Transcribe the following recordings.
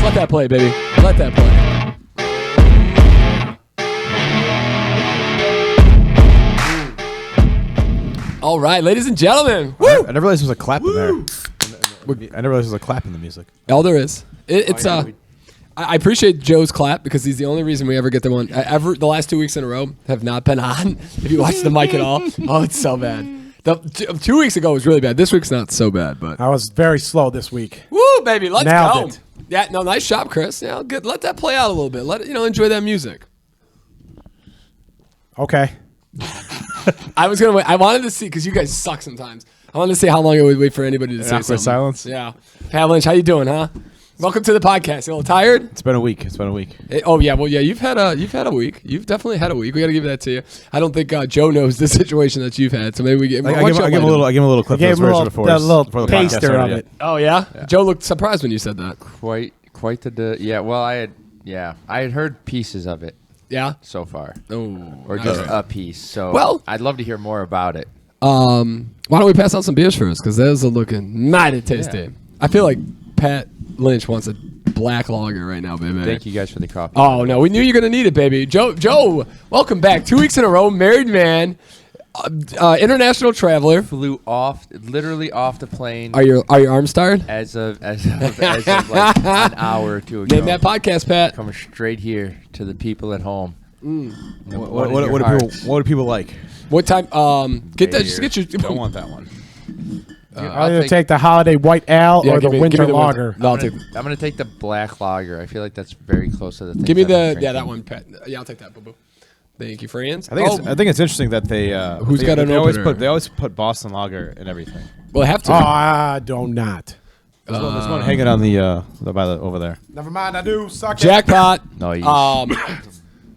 Let that play, baby. Let that play. All right, ladies and gentlemen. Woo! I never realized there was a clap in there. I never realized there was a clap in the music. All there is. I appreciate Joe's clap because he's the only reason we ever get the one. The last 2 weeks in a row have not been on. If you watch the mic at all, oh, it's so bad. 2 weeks ago was really bad. This week's not so bad, but I was very slow this week. woo, baby, let's Nailed go. it. Yeah, no, nice shot, Chris. Yeah, good. Let that play out a little bit. Let it, enjoy that music. Okay. I was gonna wait. I wanted to see because you guys suck sometimes. I wanted to see how long it would wait for anybody to say Awkward something. silence. Yeah, Pat Lynch, how you doing, huh? Welcome to the podcast. You a little tired? It's been a week. Oh yeah, well yeah, you've had a week. You've definitely had a week. We got to give that to you. I don't think Joe knows the situation that you've had, so maybe we get. I give him a little clip. Gave him a before little the taster podcast of it. Oh yeah? Joe looked surprised when you said that. Quite the yeah. Well, I had heard pieces of it Yeah. so far, Oh. or just a piece. So Well- I'd love to hear more about it. Why don't we pass out some beers first? Because those are looking mighty tasty. Yeah. I feel like Pat Lynch wants a black lager right now, baby. Thank you guys for the coffee. Oh no, we knew you were gonna need it, baby. Joe, welcome back. 2 weeks in a row, married man, international traveler. Flew literally off the plane. Are your arms tired? as of like an hour or two ago. Name that podcast, Pat. Coming straight here to the people at home. What do people like? What time? Get that. Right Just here. get your. Don't want that one. I'll either take the holiday white ale or the winter lager. No, I'm gonna take the black lager. I feel like that's very close to the thing. give me that one, Pat. Yeah, I'll take that, boo boo. Thank you, friends. I think it's interesting that they Who's got an opener? They always put Boston Lager in everything. Well, I have to. Oh, I do not. There's one hanging on the over there. Never mind, I do. Suck it. Jackpot. No, you.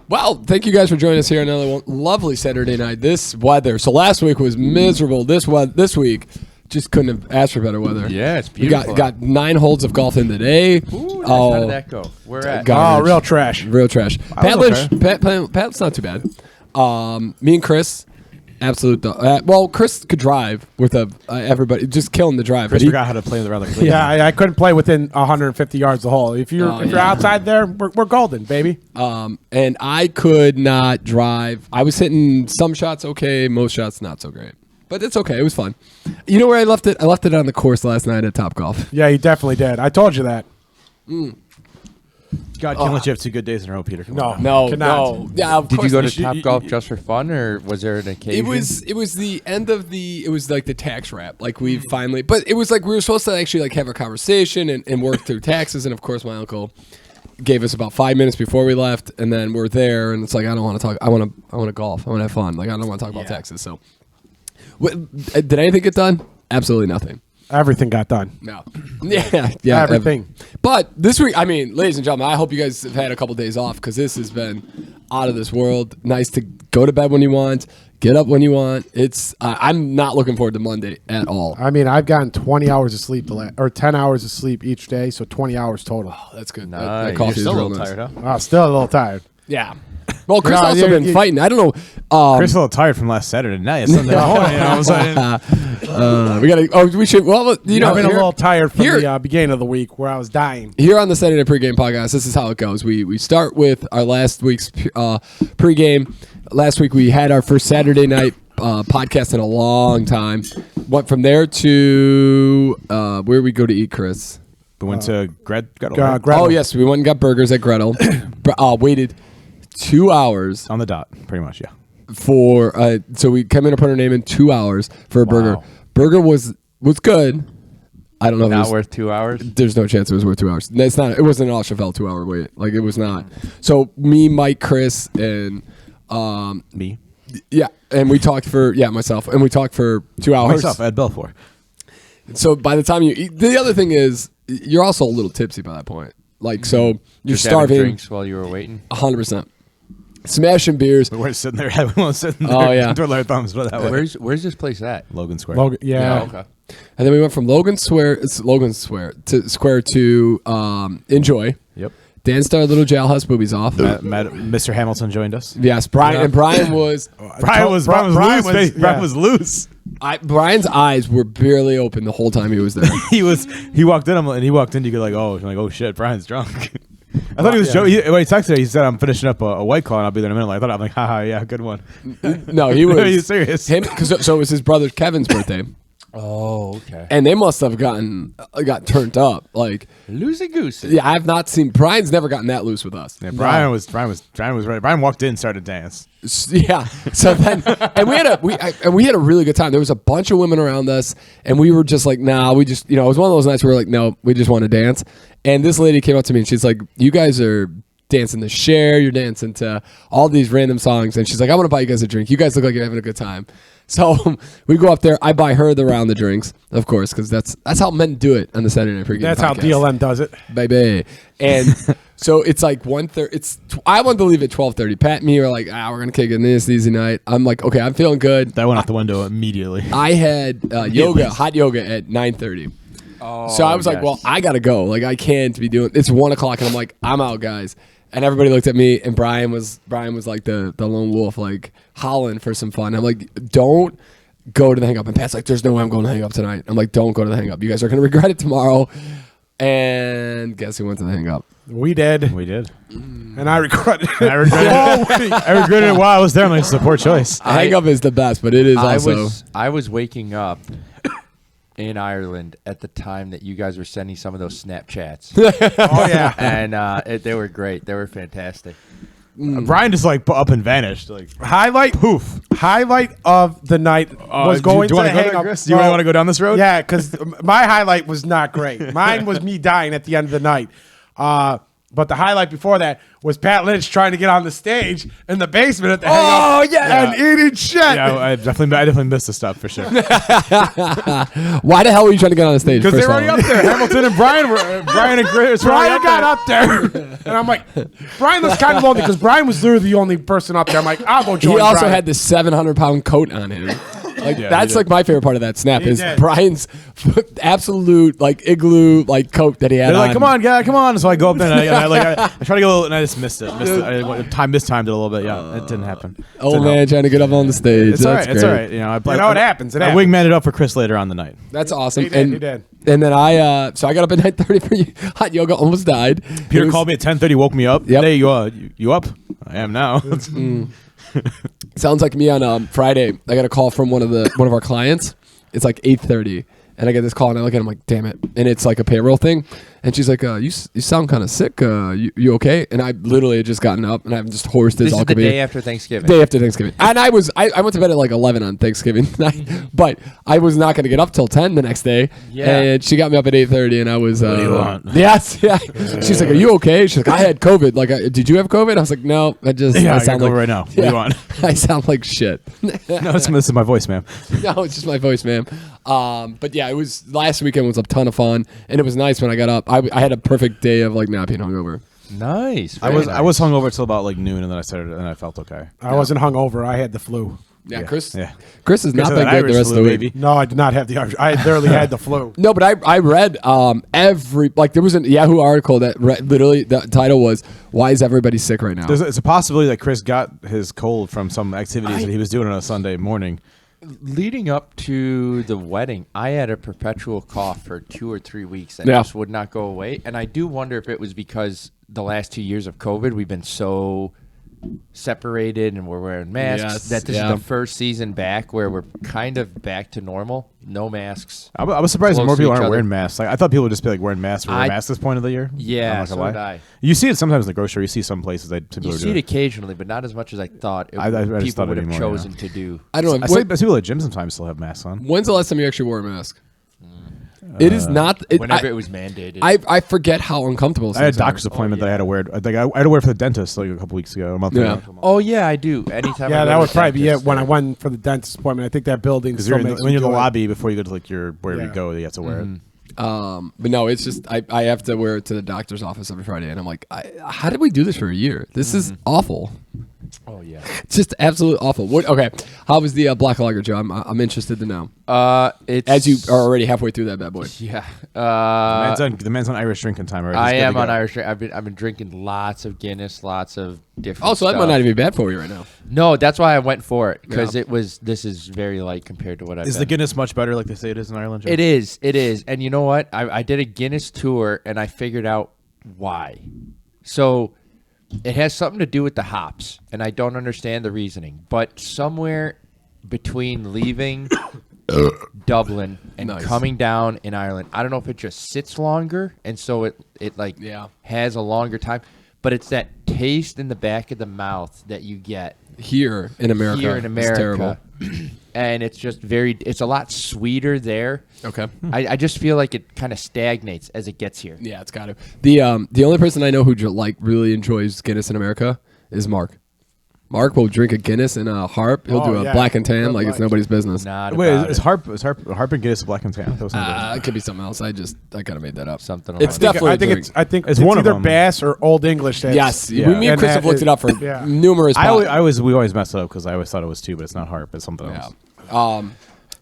Well, thank you guys for joining us here on another lovely Saturday night. This weather. So last week was miserable. This week just couldn't have asked for better weather. Yeah, it's We beautiful. got 9 holes of golf in today. Ooh, nice. How did that go? Where at? Garbage. Oh, real trash. Real trash. Pat was Lynch. Pat's not too bad. Me and Chris, absolute. Well, Chris could drive with everybody, just killing the drive. Chris but forgot how to play around the Yeah, I couldn't play within 150 yards of the hole. If you're outside there, we're golden, baby. And I could not drive. I was hitting some shots okay, most shots not so great. But it's okay. It was fun. You know where I left it? I left it on the course last night at Topgolf. Yeah, you definitely did. I told you that. God, can't let you have 2 good days in a row, Peter. Come on. No. Yeah, of Did you course go not. to Topgolf just for fun, or was there an occasion? It was the end of it was like the tax wrap. Like we finally, but it was like we were supposed to actually like have a conversation and work through taxes. And of course, my uncle gave us about 5 minutes before we left, and then we're there, and it's like I don't want to talk. I want to golf. I want to have fun. Like I don't want to talk about taxes. So, did anything get done? Absolutely nothing. Everything got done. No. Yeah. Everything. But this week, I mean, ladies and gentlemen, I hope you guys have had a couple days off because this has been out of this world. Nice to go to bed when you want, get up when you want. It's I'm not looking forward to Monday at all. I mean, I've gotten 20 hours of sleep, or 10 hours of sleep each day, so 20 hours total. Oh, that's good. Nice. That You're coffee is still a real little nice. tired, huh? Still a little tired. Yeah. Well, Chris No, also been fighting. I don't know. Chris a little tired from last Saturday night. Sunday morning, all of a sudden. We gotta. Oh, we should. Well, I've been a little tired from the beginning of the week where I was dying. Here on the Saturday Pregame podcast, this is how it goes. We start with our last week's pregame. Last week we had our first Saturday night podcast in a long time. Went from there to where we go to eat, Chris. We went to Gretel. Gretel. Oh yes, we went and got burgers at Gretel. Waited 2 hours On the dot, pretty much, yeah. for. So we came in and put our name in 2 hours for a burger. Wow. Burger was good. I don't know. Not worth 2 hours. There's no chance it was worth 2 hours. It's not. It wasn't an Al Chevelle 2 hour wait. Like it was not. So me, Mike, Chris, and Me. yeah, and we talked for myself, and we talked for 2 hours. Myself, Ed Belfour. So by the time you eat, the other thing is you're also a little tipsy by that point. Like so, you're Just having starving. drinks while you were waiting. 100%. Smashing beers. We weren't sitting there. We weren't sitting there. Oh, yeah. Twiddling our thumbs. But that way. Where's this place at? Logan Square. Logan, yeah. Okay. And then we went from Logan Square to Enjoy. Yep. Dan started little jailhouse boobies off. Mr. Hamilton joined us. Yes, Brian. Yeah. And Brian was. Brian was loose. yeah. Brian was loose. Brian's eyes were barely open the whole time he was there. He walked in, and he walked in. You could like, oh shit, Brian's drunk. I thought he was joking. When he texted, he said, "I'm finishing up a White Claw, and I'll be there in a minute." I thought, I'm like, haha, yeah, good one. No, he was. Are you serious? So it was his brother Kevin's birthday. Oh, okay. And they must have got turned up. Like Loosey goosey. Yeah, I have not seen. Brian's never gotten that loose with us. Yeah, Brian was ready. Brian walked in, and started to dance. Yeah. So then, and we had a really good time. There was a bunch of women around us, and we were just like, nah. We just, it was one of those nights where we were like, no, we just want to dance. And this lady came up to me, and she's like, you guys are dancing to Cher, you're dancing to all these random songs, and she's like, I want to buy you guys a drink. You guys look like you're having a good time. So we go up there. I buy her the round of drinks, of course, because that's how men do it on the Saturday Night Pregame. That's podcast. how DLM does it, baby. And so it's like 1:30. I wanted to leave at 12:30. Pat and me were like, we're gonna kick it in this easy night. I'm like, okay, I'm feeling good. That went out the window immediately. I had hot yoga at 9:30. So I was like, well, I gotta go. Like I can't be doing. It's 1 o'clock, and I'm like, I'm out, guys. And everybody looked at me, and Brian was like the lone wolf, like howling for some fun. I'm like, don't go to the hang up. And Pat's like, there's no way I'm going to the hang up tonight. I'm like, don't go to the hang up. You guys are going to regret it tomorrow. And guess who went to the hang up? We did. And I regretted it. I regretted it while I was there. I'm like, it's a poor choice. Hang up is the best, but it is also. I was waking up in Ireland at the time that you guys were sending some of those Snapchats. Oh, yeah. And they were great. They were fantastic. Brian just like up and vanished. Like Highlight of the night was going to the hang up. Do you really want to go down this road? Yeah, because my highlight was not great. Mine was me dying at the end of the night. But the highlight before that was Pat Lynch trying to get on the stage in the basement at the hang up. Oh, yeah. And eating shit. Yeah, I definitely missed the stuff for sure. Why the hell were you trying to get on the stage? Because they were already up there. Hamilton and Brian and Chris. Brian got up there. And I'm like, Brian was kind of lonely because Brian was literally the only person up there. I'm like, I'll go join He also Brian. had this 700-pound coat on him. Like Yeah, that's like my favorite part of that snap He is did. Brian's absolute like igloo like coat that he had. They're like, on. come on, guy, come on. So I go up there and I try to go, and I just missed it. I mistimed it a little bit. Yeah, it didn't happen. Old man trying to get up on the stage. It's all right. That's It's all great. right. You know, it happens. It I happens. wingmaned it up for Chris later on the night. That's awesome. He did. And then so I got up at 9:30 for hot yoga. Almost died. Peter called me at 10:30, woke me up. Yep. Hey, you up? I am now. Sounds like me on Friday. I got a call from one of our clients. It's like 8:30, and I get this call, and I look at him like, damn it, and it's like a payroll thing, and she's like, you sound kind of sick. You okay? And I literally had just gotten up, and I'm just hoarse as This all is the could be. day after Thanksgiving. Day after Thanksgiving, and I went to bed at like 11 on Thanksgiving night, but I was not going to get up till 10 the next day. Yeah. And she got me up at 8:30, and I was. What do you want? Yes, yeah. She's like, "Are you okay?" She's like, "I had COVID. Like, did you have COVID?" I was like, "No, I just." Yeah, I I sound got like COVID right now. What do you want? I sound like shit. No, this is my voice, ma'am. No, it's just my voice, ma'am. But yeah, it was last weekend was a ton of fun, and it was nice when I got up. I had a perfect day of like not being hungover. Nice. I was hungover till about like noon, and then I felt okay. I wasn't hungover. I had the flu. Yeah, Chris. Yeah. Chris has not had been that good the Irish rest of flu, the week. baby. No, I did not have the Irish. I literally had the flu. No, but I read there was a Yahoo article that literally the title was "Why is everybody sick right now?" It's a possibility that Chris got his cold from some activities that he was doing on a Sunday morning. Leading up to the wedding, I had a perpetual cough for 2 or 3 weeks that Yeah. just would not go away. And I do wonder if it was because the last 2 years of COVID, we've been so separated and we're wearing masks Yes, that this yeah. is the first season back where we're kind of back to normal. No masks. I was surprised that Close more to people each aren't other. wearing masks. Like, I thought people would just be like wearing masks for masks this point of the year. Yeah, I'm not gonna so lie. did I. You see it sometimes in the grocery. You see some places that people You are see doing it occasionally, but not as much as I thought I just people thought would it'd have be more, chosen to do. I don't know. I see people at gyms sometimes still have masks on. When's the last time you actually wore a mask? It is not. Whenever it was mandated. I forget how uncomfortable. I had a things are. doctor's appointment that I had to wear. I had to wear for the dentist like a couple weeks ago, a month Yeah. ago. Oh, yeah, I do. Anytime I Yeah, go that to would the probably be it dentist, when I went for the dentist appointment. I think that building Because still when makes you're in me the do it. lobby before you go to like wherever Yeah. you go, you have to wear it. But no, it's just I have to wear it to the doctor's office every Friday, and I'm like, how did we do this for a year? This is awful. Oh yeah. It's just absolutely awful. What? Okay, how was the black lager, Joe? I'm interested to know. It's As you are already halfway through that bad boy. Yeah. The man's on Irish drinking time already. I He's good am to on go. Irish. I've been drinking lots of Guinness, lots of different. Oh, so that stuff. might not even be bad for you right now. No, that's why I went for it because Yeah. this is very light compared to what I've. Is the been. Guinness much better, like they say it is in Ireland? Joe? It is. And you know what? I did a Guinness tour and I figured out why. So it has something to do with the hops, and I don't understand the reasoning. But somewhere between leaving Dublin and Nice. coming down in Ireland, I don't know if it just sits longer, and so it like Yeah. has a longer time. But it's that taste in the back of the mouth that you get Here in America. here in It's terrible. America. And it's just it's a lot sweeter there. Okay. I just feel like it kind of stagnates as it gets here. Yeah, it's got to. The only person I know who really enjoys Guinness in America is Mark. Mark will drink a Guinness and a Harp. He'll do a yeah. black and tan Good like it's luck. nobody's business. Not Wait, about is it. Harp and Guinness black and tan? That was something It could be something else. I kind of made that up. Something It's along definitely. I a think drink. it's one of either them. Bass or Old English. Yes, Yeah. me and And Chris have that looked it up for yeah. numerous. we always mess it up because I always thought it was two, but it's not Harp. It's something else. Yeah.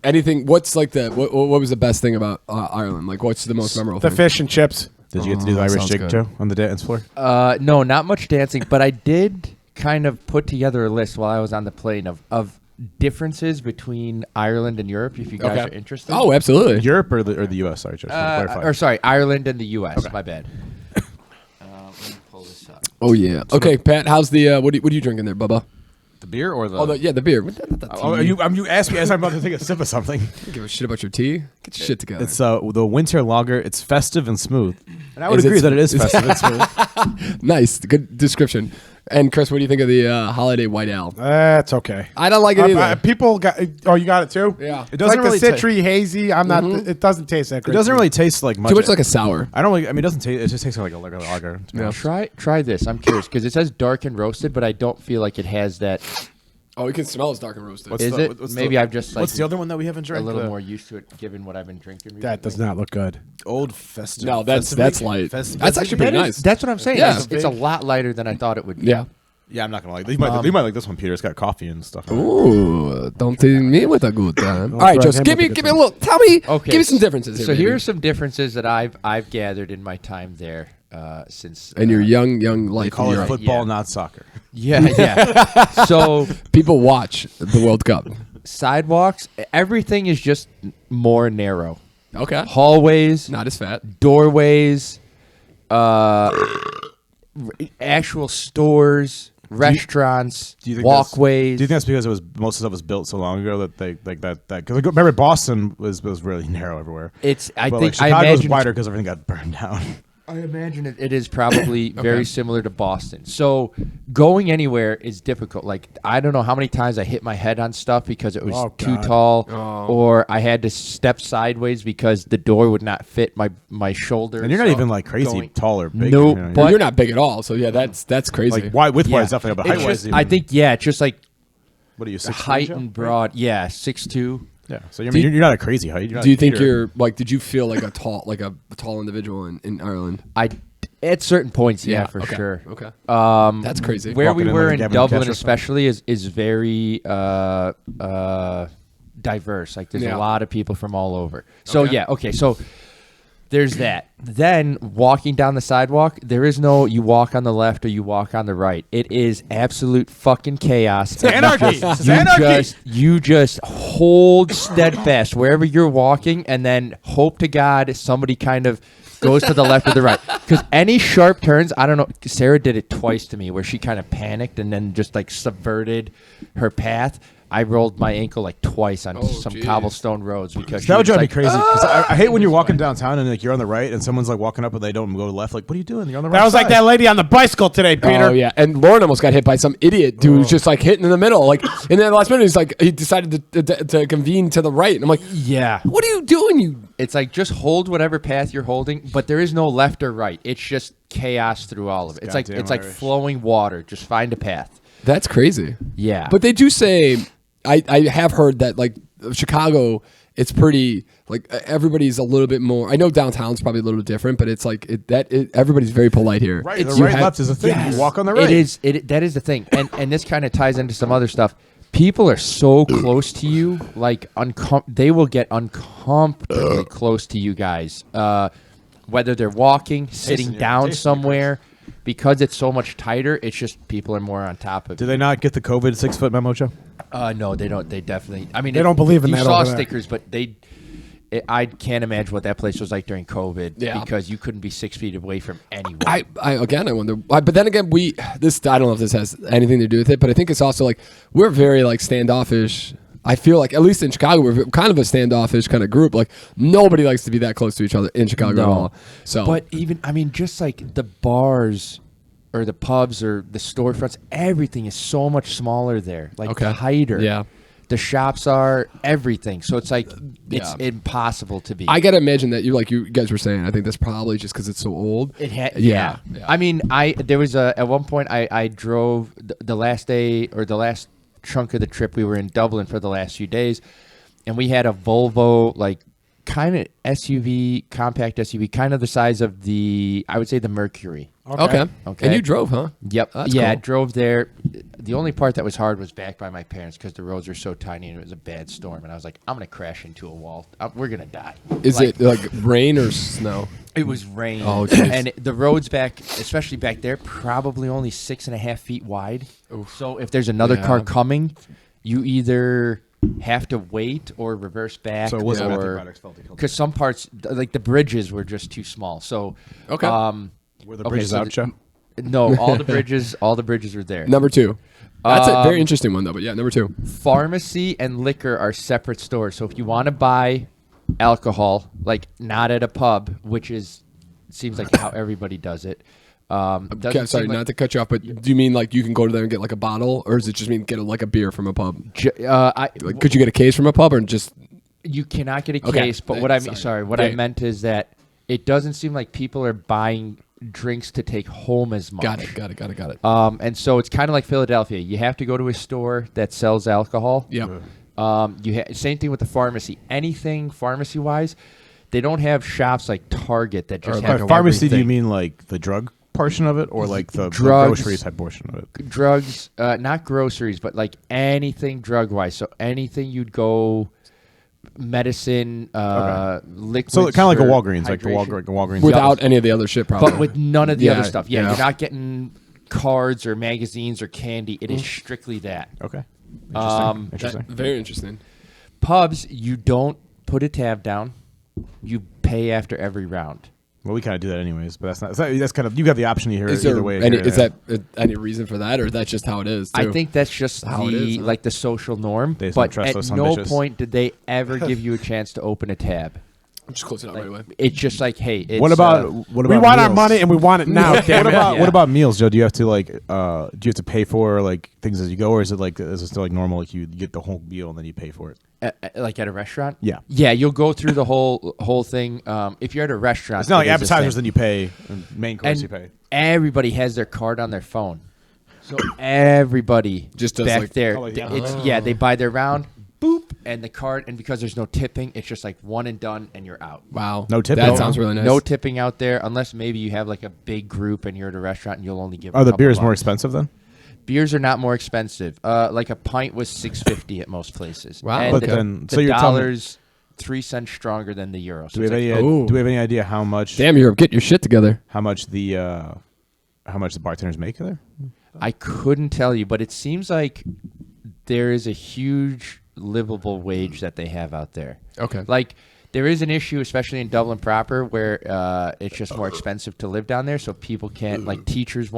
Anything? What's like what was the best thing about Ireland? Like, what's the most memorable The thing? fish and chips. Did you get to do the Irish sounds jig, good. Joe, on the dance floor? No, not much dancing, but I did kind of put together a list while I was on the plane of differences between Ireland and Europe. If you guys are interested. Oh, absolutely. Europe or the U.S.? Sorry, Joe. just wanna clarify. Or sorry, Ireland and the U.S. My bad. Let me pull this up. Oh yeah. Okay, Pat. How's the what are you drinking there, Bubba? The beer or the? Oh, the beer. you asked me as I'm about to take a sip of something. Don't give a shit about your tea. Get your shit together. It's the winter lager. It's festive and smooth, and I would Is it agree that it is smooth? festive and smooth. Nice. Good description. And Chris, what do you think of the holiday white ale? That's okay. I don't like it either. People got. Oh, you got it too. Yeah. It It's like doesn't really the citry hazy. I'm not. It doesn't taste that It great. doesn't really taste like much. Too much like a sour. I don't like. I mean, it doesn't taste. It just tastes like a lager. to be honest. Try this. I'm curious because it says dark and roasted, but I don't feel like it has that. Oh, you can smell it's dark and roasted. What's Is the- it? what's Maybe the- I've just like What's the other one that we haven't a drank? little The more used to it given what I've been drinking. That does recently. not look good. old festive. No, that's light. Festive. That's actually pretty nice. That's what I'm saying. Yeah. It's a lot lighter than I thought it would be. Yeah. Yeah, I'm not gonna like. You might like this one, Peter. It's got coffee and stuff. Ooh, don't tease me with a good time. All right, try Joseph, him give with me a a good little. Tell me. Okay. Give me some differences. So baby. here are some differences that I've gathered in my time there since. in your young life. Call in it Europe. football, Yeah. not soccer. Yeah. So People watch the World Cup. sidewalks, everything is just more narrow. Okay. Hallways, Not as fat. doorways, actual stores, restaurants, Do you think walkways. Do you think that's because it was most of the stuff was built so long ago that they like that? Because remember Boston was really narrow everywhere. It's. I But think. like, I Chicago's imagine. wider because everything got burned down. I imagine it is probably very similar to Boston. So going anywhere is difficult. Like I don't know how many times I hit my head on stuff because it was Oh, too God. tall, or I had to step sideways because the door would not fit my shoulder. And you're not So even like crazy going- tall or big. Nope, you know, but- You're not big at all, so yeah, that's crazy. like width Yeah. wise definitely, but It's height wise. just- I think it's just like What are you? 6'3", height Joe? and broad. Yeah, 6'2". Yeah. So you're not a crazy height. You're not Do you like think Peter. you're like? Did you feel like a tall individual in Ireland? I at certain points, yeah, for okay, sure. Okay. Um, That's crazy. Where we Walking in were like a in Gavin Dublin, Catcher especially, is very diverse. Like there's Yeah. a lot of people from all over. So Okay. yeah, okay. So there's that. Then walking down the sidewalk, there is no you walk on the left or you walk on the right. It is absolute fucking chaos. anarchy. It's anarchy. You just hold steadfast wherever you're walking, and then hope to God somebody kind of goes to the left or the right. Because any sharp turns, I don't know. Sarah did it twice to me, where she kind of panicked and then just like subverted her path. I rolled my ankle like twice on some geez. cobblestone roads because she That would was drive me like, crazy. 'Cause I hate when you're walking downtown and like you're on the right and someone's like walking up and they don't go to the left. Like, what are you doing? You're on the right. That was like side. that lady on the bicycle today, Peter. Oh yeah, and Lauren almost got hit by some idiot dude who's just like hitting in the middle. Like, and then the last minute he's like, he decided to convene to the right, and I'm like, Yeah. what are you doing? You It's like just hold whatever path you're holding, but there is no left or right. It's just chaos through all of it. It's like Goddamn it's like Irish. flowing water. Just find a path. That's crazy. Yeah. But they do say, I have heard that like Chicago, it's pretty like everybody's a little bit more. I know downtown's probably a little different, but it's like everybody's very polite here. Right, It's, the right left is a thing. You walk on the right. That is the thing, and this kind of ties into some other stuff. People are so close to you, like they will get uncomfortably close to you guys, whether they're walking, sitting down somewhere. Because it's so much tighter, it's just people are more on top of it. Do they not get the COVID 6-foot memo, Joe? No, they don't. They definitely. I mean, They don't believe in you that saw over there. stickers, but I can't imagine what that place was like during COVID. Yeah. Because you couldn't be 6 feet away from anyone. I wonder why, but then again, I don't know if this has anything to do with it, but I think it's also like we're very like standoffish. I feel like at least in Chicago, we're kind of a standoffish kind of group. Like nobody likes to be that close to each other in Chicago at all. So, But even, I mean, just like the bars or the pubs or the storefronts, everything is so much smaller there, like tighter. Yeah. The shops are everything. So it's like, it's Yeah. impossible to be. I gotta imagine that you guys were saying. I think that's probably just because it's so old. Yeah. I mean, there was at one point I drove the last day or the last chunk of the trip. We were in Dublin for the last few days, and we had a Volvo, like kind of SUV, compact SUV, kind of the size of I would say the Mercury. Okay. And you drove, huh? Yep. That's I cool. drove there. The only part that was hard was back by my parents because the roads were so tiny and it was a bad storm. And I was like, I'm going to crash into a wall. We're going to die. Is it like rain or snow? It was rain. Oh, geez. And the roads back, especially back there, probably only 6.5 feet wide. So if there's another car coming, you either have to wait or reverse back. So it wasn't because some parts, like the bridges, were just too small. So Were the bridges out, Joe? No, all the bridges are there. Number 2. That's a very interesting one though. But yeah, number 2. Pharmacy and liquor are separate stores. So if you want to buy alcohol, like not at a pub, which seems like how everybody does it. Okay, sorry, not to cut you off, but do you mean like you can go to there and get like a bottle, or does it just mean get like a beer from a pub? Like, could you get a case from a pub, or just you cannot get a Okay. case? But what I mean, I meant is that it doesn't seem like people are buying drinks to take home as much. Got it. And so it's kind of like Philadelphia. You have to go to a store that sells alcohol. Yeah. Same thing with the pharmacy. Anything pharmacy wise, they don't have shops like Target that just have Pharmacy, do you everything. mean like the drug portion of it or like the Drugs. grocery type portion of it? Drugs, not groceries, but like anything drug wise. So anything you'd go medicine, liquids. So kind of like a for Walgreens, like the hydration. Walgreens. Without any of the other shit, probably. But with none of the Yeah, other stuff. Yeah, yeah. you're not getting cards or magazines or candy. It is strictly that. Okay. Interesting. Very interesting. Pubs, you don't put a tab down. You pay after every round. Well, we kind of do that anyways, but that's kind of, you got the option here Is either there way. any reason for that, or that's just how it is? Too? I think that's just How it is, huh? like the social norm. They just don't But trust at those no bitches. point did they ever give you a chance to open a tab. I'm just closing it out right away. It's just like, hey, it's, What about We want our meals? money and we want it now. Damn it. What about meals, Joe? Do you have to do you have to pay for like things as you go, or is it still like normal? Like you get the whole meal and then you pay for it? like at a restaurant? Yeah. Yeah, you'll go through the whole thing. If you're at a restaurant, It's not like it is a appetizers, thing. then you pay, and main course And you pay. everybody has their card on their phone. So everybody Just does back like- there, Oh, yeah. they buy their round, boop, and the card, and because there's no tipping, it's just like one and done, and you're out. Wow. No tipping? That sounds really nice. No tipping out there, unless maybe you have like a big group and you're at a restaurant and you'll only give. Are a the couple beers more bucks. expensive then? Beers are not more expensive. Like a pint was $6.50 at most places. Wow. And But the, then- the so you're telling me- dollar's 3 cents stronger than the euro. So Do we have it's like, any? Ooh. Do we have any idea how much? Damn, Europe, get your shit together. How much the bartenders make there? I couldn't tell you, but it seems like there is a huge livable wage that they have out there. Okay. Like there is an issue, especially in Dublin proper, where it's just more expensive to live down there. So people can't, like teachers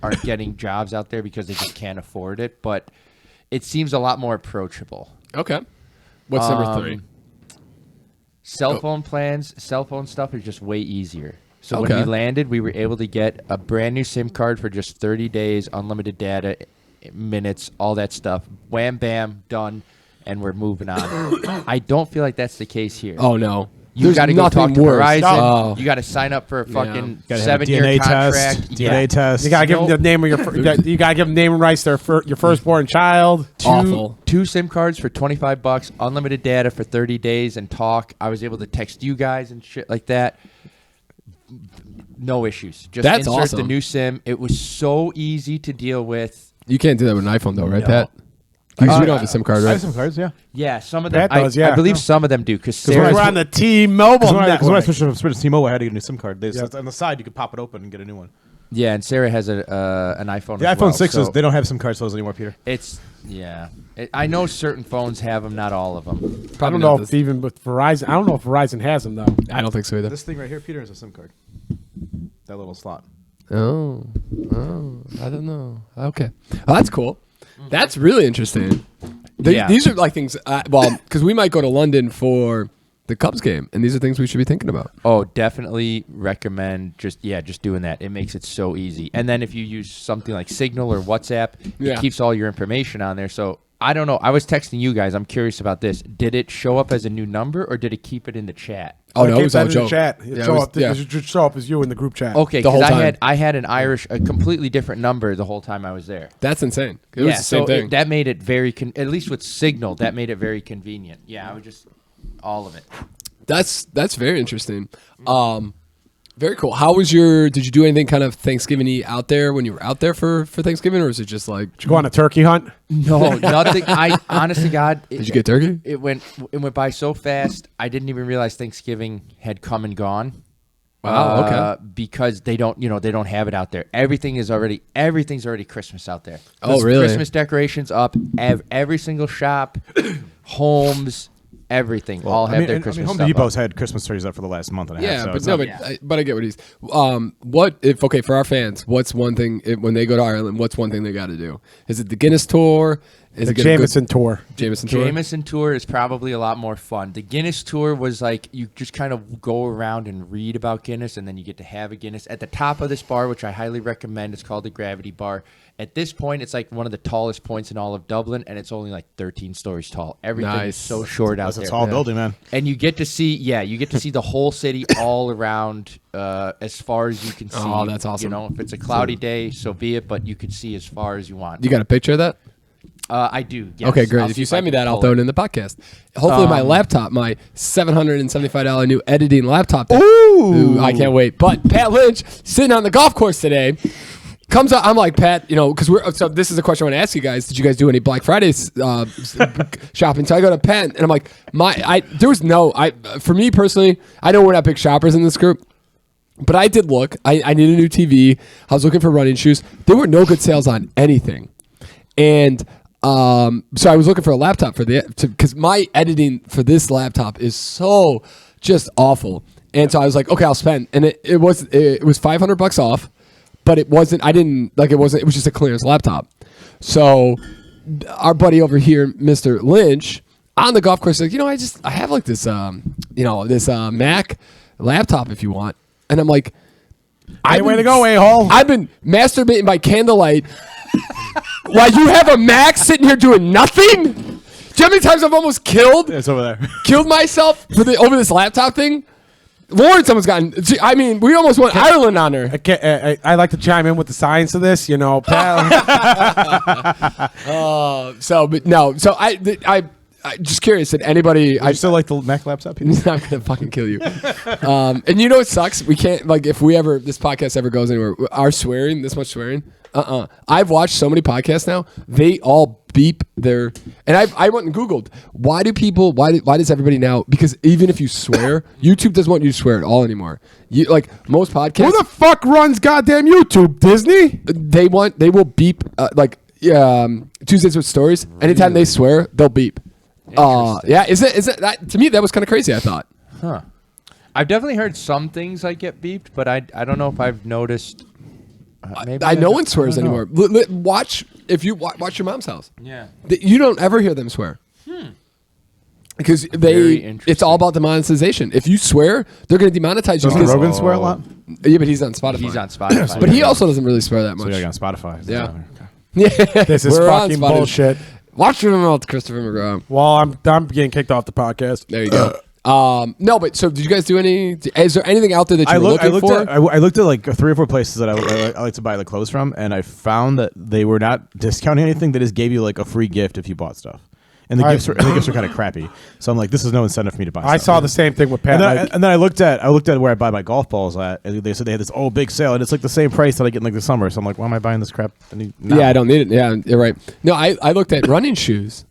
aren't getting jobs out there because they just can't afford it. But it seems a lot more approachable. Okay. What's number 3? Cell phone plans, cell phone stuff is just way easier. So when Okay. we landed, we were able to get a brand new SIM card for just 30 days, unlimited data, minutes, all that stuff. Wham, bam, done, and we're moving on. I don't feel like that's the case here. Oh no. You There's got to go talk nothing to worse. Verizon. No. You got to sign up for a fucking Gotta have a 7-year DNA contract. test. DNA test. You gotta give them the name of you gotta give them name and rights to your firstborn child. Awful. Two SIM cards for $25, unlimited data for 30 days, and talk. I was able to text you guys and shit like that. No issues. Just That's insert awesome. the new SIM. It was so easy to deal with. You can't do that with an iPhone, though, right, Pat? Because we don't have a SIM card, I right? have some cards, yeah. Yeah, some of them. Pat does, yeah. I believe some of them do. Because We're Sarah. on the T-Mobile Because when I network. switched to T-Mobile, I had to get a new SIM card. On the side, you could pop it open and get a new one. Yeah, and Sarah has an iPhone. The as iPhone well, 6s, so they don't have SIM card slots anymore, Peter. It's I know certain phones have them, not all of them. I don't know if even with Verizon. I don't know if Verizon has them though. I don't think so either. This thing right here, Peter, is a SIM card. That little slot. Oh, I don't know. Okay. Oh, that's cool. That's really interesting. Yeah. These are like things, because we might go to London for the Cubs game, and these are things we should be thinking about. Oh, definitely recommend just doing that. It makes it so easy. And then if you use something like Signal or WhatsApp, Yeah. it keeps all your information on there. So I don't know. I was texting you guys. I'm curious about this. Did it show up as a new number or did it keep it in the chat? Oh, no, it was all in the joke. chat. Yeah, It should show up as you in the group chat. Okay, The whole because time. I had a completely different number the whole time I was there. That's insane. It was the same thing. That made it very at least with Signal, that made it very convenient. Yeah, I would just all of it. That's very interesting. Very cool. How was did you do anything kind of Thanksgiving-y out there when you were out there for Thanksgiving, or is it just like, Did you go on a turkey hunt? No, nothing. I honestly, God, did you get turkey? It went by so fast. I didn't even realize Thanksgiving had come and gone. Wow, okay. Because they don't have it out there. Everything's already Christmas out there. Oh, There's really? Christmas decorations up. Every single shop, homes, everything all have their Christmas Home stuff Depot's up. had Christmas trees up for the last month and a half. Yeah, so but it's no, not- but I get what he's. What if for our fans? What's one thing when they go to Ireland? What's one thing they got to do? Is it the Guinness tour? Is The it get a good- Jameson tour. Jameson tour. Jameson tour is probably a lot more fun. The Guinness tour was like you just kind of go around and read about Guinness, and then you get to have a Guinness at the top of this bar, which I highly recommend. It's called the Gravity Bar. At this point, it's like one of the tallest points in all of Dublin, and it's only like 13 stories tall. Everything Nice. is so short out That's a there. tall building, man. And you get to see, the whole city all around as far as you can see. Oh, that's awesome. You know, if it's a cloudy day, so be it, but you can see as far as you want. You got a picture of that? I do. Yes. Okay, great. I'll If see you I send me can that, I'll pull throw it in the podcast. Hopefully, my laptop, my $775 new editing laptop. Ooh, I can't wait. But Pat Lynch sitting on the golf course today. Comes up, I'm like, Pat, because so this is a question I want to ask you guys. Did you guys do any Black Friday shopping? So I go to Pat, and I'm like, for me personally, I know we're not big shoppers in this group, but I did look. I need a new TV. I was looking for running shoes. There were no good sales on anything. And so I was looking for a laptop because my editing for this laptop is so just awful. And so I was like, okay, I'll spend. And it was $500 off. But it wasn't. It was just a clearance laptop. So our buddy over here, Mr. Lynch, on the golf course, like, I have like this, this Mac laptop if you want. And I'm like, Way to go, a-hole. I've been masturbating by candlelight while you have a Mac sitting here doing nothing. Do you know how many times I've almost killed over there. myself over this laptop thing? Lawrence almost gotten. I mean, we almost went Ireland on her. I like to chime in with the science of this, Pat. But no. So I just curious. Did anybody? I still like the Mac laptop. I'm gonna fucking kill you. And it sucks. We can't if this podcast ever goes anywhere. Our swearing, this much swearing. I've watched so many podcasts now. They all beep their. And I went and Googled why does everybody now? Because even if you swear, YouTube doesn't want you to swear at all anymore. Most podcasts. Who the fuck runs goddamn YouTube? Disney? They will beep Tuesdays with Stories. Anytime they swear, they'll beep. Yeah. Is it that to me that was kind of crazy? I thought. Huh. I've definitely heard some things like get beeped, but I don't know if I've noticed. Maybe no one swears anymore. Watch your mom's house. Yeah. You don't ever hear them swear. Because it's all about the monetization. If you swear, they're going to demonetize you. Doesn't Rogan swear a lot? Yeah, but he's on Spotify. But he also doesn't really swear that So much. you're on Spotify. Yeah. Okay. Yeah. This is We're on fucking Spotify. bullshit. Watch your mouth, Christopher McGraw. Well, I'm getting kicked off the podcast. There you go. No, but so did you guys do any? Is there anything out there that you're looking for? I looked at like 3 or 4 places that I like to buy the clothes from, and I found that they were not discounting anything. They just gave you like a free gift if you bought stuff. And the gifts were kind of crappy. So I'm like, this is no incentive for me to buy. I saw the same thing with Pat. And then I looked at where I buy my golf balls at, and they said they had this big sale, and it's like the same price that I get in like the summer. So I'm like, why am I buying this crap? Yeah, I don't need it. Yeah, you're right. No, I looked at running shoes,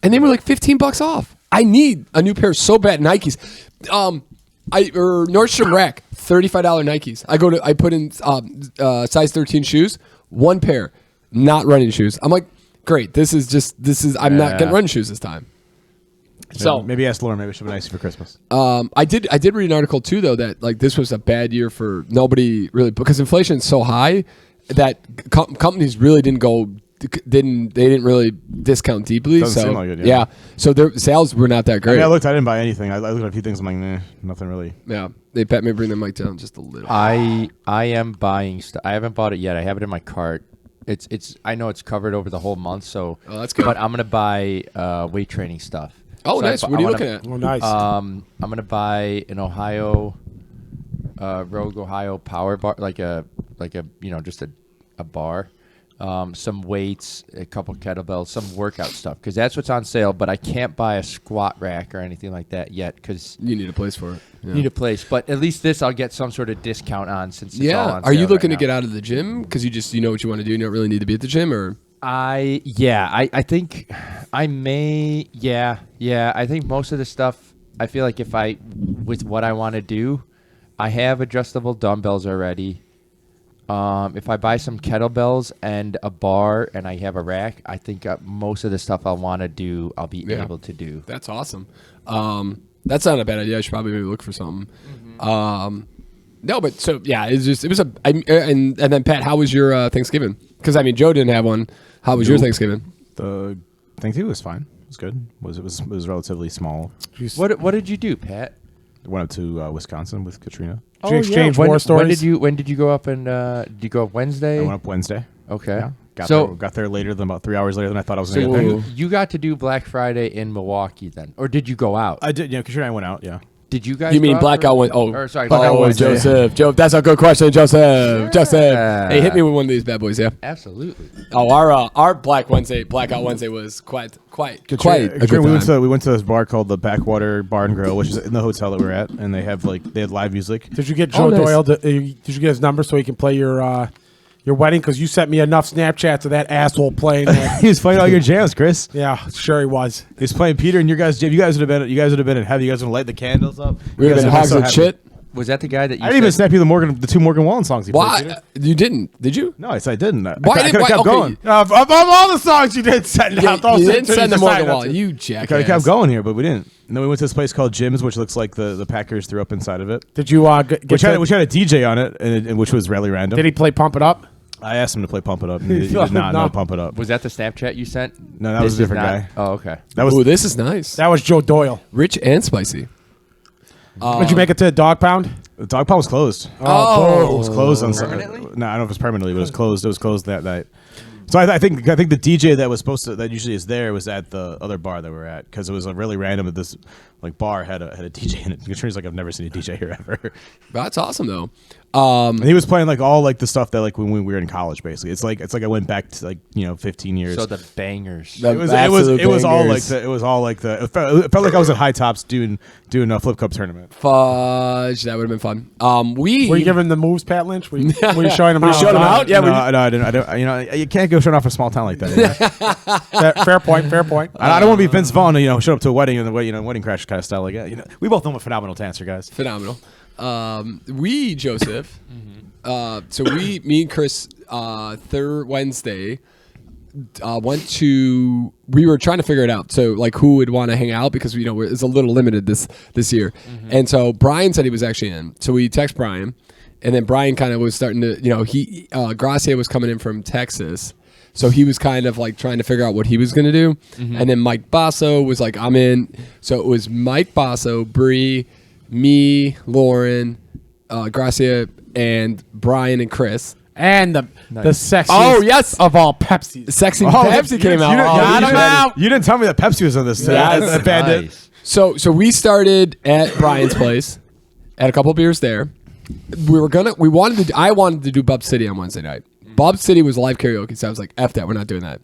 and they were like $15 off. I need a new pair so bad. Nikes, Nordstrom Rack, $35 Nikes. I put in size 13 shoes, 1 pair, not running shoes. I'm like, great. I'm not getting running shoes this time. So maybe ask Lauren. Maybe she'll be nice for Christmas. I did read an article too though that like this was a bad year for nobody really because inflation is so high that companies really didn't really discount deeply. Doesn't seem like it, yeah. So their sales were not that great. I didn't buy anything. I looked at a few things. I'm like, nah, nothing really. Yeah, they bet me bring the mic down just a little. I am buying stuff. I haven't bought it yet. I have it in my cart. It's. I know it's covered over the whole month, so. Oh, that's good. But I'm gonna buy weight training stuff. Oh, so nice. What are you looking at? Oh, nice. I'm gonna buy an Rogue Ohio power bar, like a just a bar, some weights, a couple kettlebells, some workout stuff, because that's what's on sale. But I can't buy a squat rack or anything like that yet, because you need a place for it. Yeah. Need a place, but at least this I'll get some sort of discount on since it's all on Are you sale looking right to get out of the gym because you know what you want to do? You don't really need to be at the gym, or I think I may I think most of the stuff I feel like with what I want to do, I have adjustable dumbbells already. If I buy some kettlebells and a bar and I have a rack, I think most of the stuff I want to do I'll be able to do. That's awesome. That's not a bad idea. I should probably maybe look for something. No, but so yeah, and then Pat, how was your Thanksgiving? Because I mean, Joe didn't have one. How was your Thanksgiving? The Thanksgiving was fine. It was good. It was relatively small. What did you do, Pat? Went up to Wisconsin with Katrina. Did you exchange war stories? When did you go up and did you go up Wednesday? I went up Wednesday. Okay. Yeah. Got there later than about 3 hours later than I thought I was going to get there. You got to do Black Friday in Milwaukee then, or did you go out? I did. Yeah, Katrina and I went out. Yeah. Did you guys? You mean Blackout went? Oh, Joseph. That's a good question, Joseph. Hey, hit me with one of these bad boys, yeah. Absolutely. Oh, our Blackout Wednesday was quite a good time. We went to this bar called the Backwater Bar and Grill, which is in the hotel that we're at, and they had live music. Did you get Joe Doyle? Did you get his number so he can play your wedding? Because you sent me enough Snapchats of that asshole playing. He was playing all your jams, Chris. Yeah, sure he was. He was playing Peter and your guys. You guys would have been in heaven. You guys would have light the candles up. We would have been hogs of shit. Was that the guy that you? I didn't even snap you the 2 Morgan Wallen songs. He Why? played, You didn't? Did you? No, I didn't. Why I could have kept going. Of all the songs you did send out, you didn't send them Morgan Wallen. You jackass. I could have kept going here, but we didn't. And then we went to this place called Jim's, which looks like the Packers threw up inside of it. Did you which had a DJ on it, and which was really random. Did he play Pump It Up? I asked him to play Pump It Up. And he did not know Pump It Up. Was that the Snapchat you sent? No, that was a different guy. Oh, okay. This is nice. That was Joe Doyle. Rich and spicy. Did you make it to the Dog Pound? The Dog Pound was closed. Oh. It was closed on Permanently? No, I don't know if it was permanently, but it was closed. It was closed that night. So I think the DJ that usually is there was at the other bar that we're at, because it was really random that this bar had a DJ in it. Katrina's like, I've never seen a DJ here ever. That's awesome though. And he was playing all the stuff that when we were in college. Basically, it's like I went back to 15 years. So the bangers. It was all like the. It felt like I was at High Tops doing a flip cup tournament. Fudge, that would have been fun. Were you giving the moves, Pat Lynch? Were you showing him? Were you showing him out? Yeah. No, I didn't. You can't go showing off a small town like that. Fair point. I don't want to be Vince Vaughn. Show up to a wedding and the wedding crash kind of style like that. We both know I'm a phenomenal dancer, guys. Phenomenal. Joseph. So me and Chris, third Wednesday, we were trying to figure it out. So who would want to hang out, because it's a little limited this year. And so Brian said he was actually in. So we text Brian, and then Brian kind of was starting to, Gracia was coming in from Texas. So he was kind of trying to figure out what he was going to do. And then Mike Basso was like, I'm in. So it was Mike Basso, Bree, me, Lauren, Gracia, and Brian and Chris. And the sexiest yes, of all Pepsi. Sexy Pepsi came out. You didn't tell me that Pepsi was on this. Yes. Bandit. So we started at Brian's place, had a couple beers there. I wanted to do Bub City on Wednesday night. Bub City was live karaoke, so I was like, F that, we're not doing that.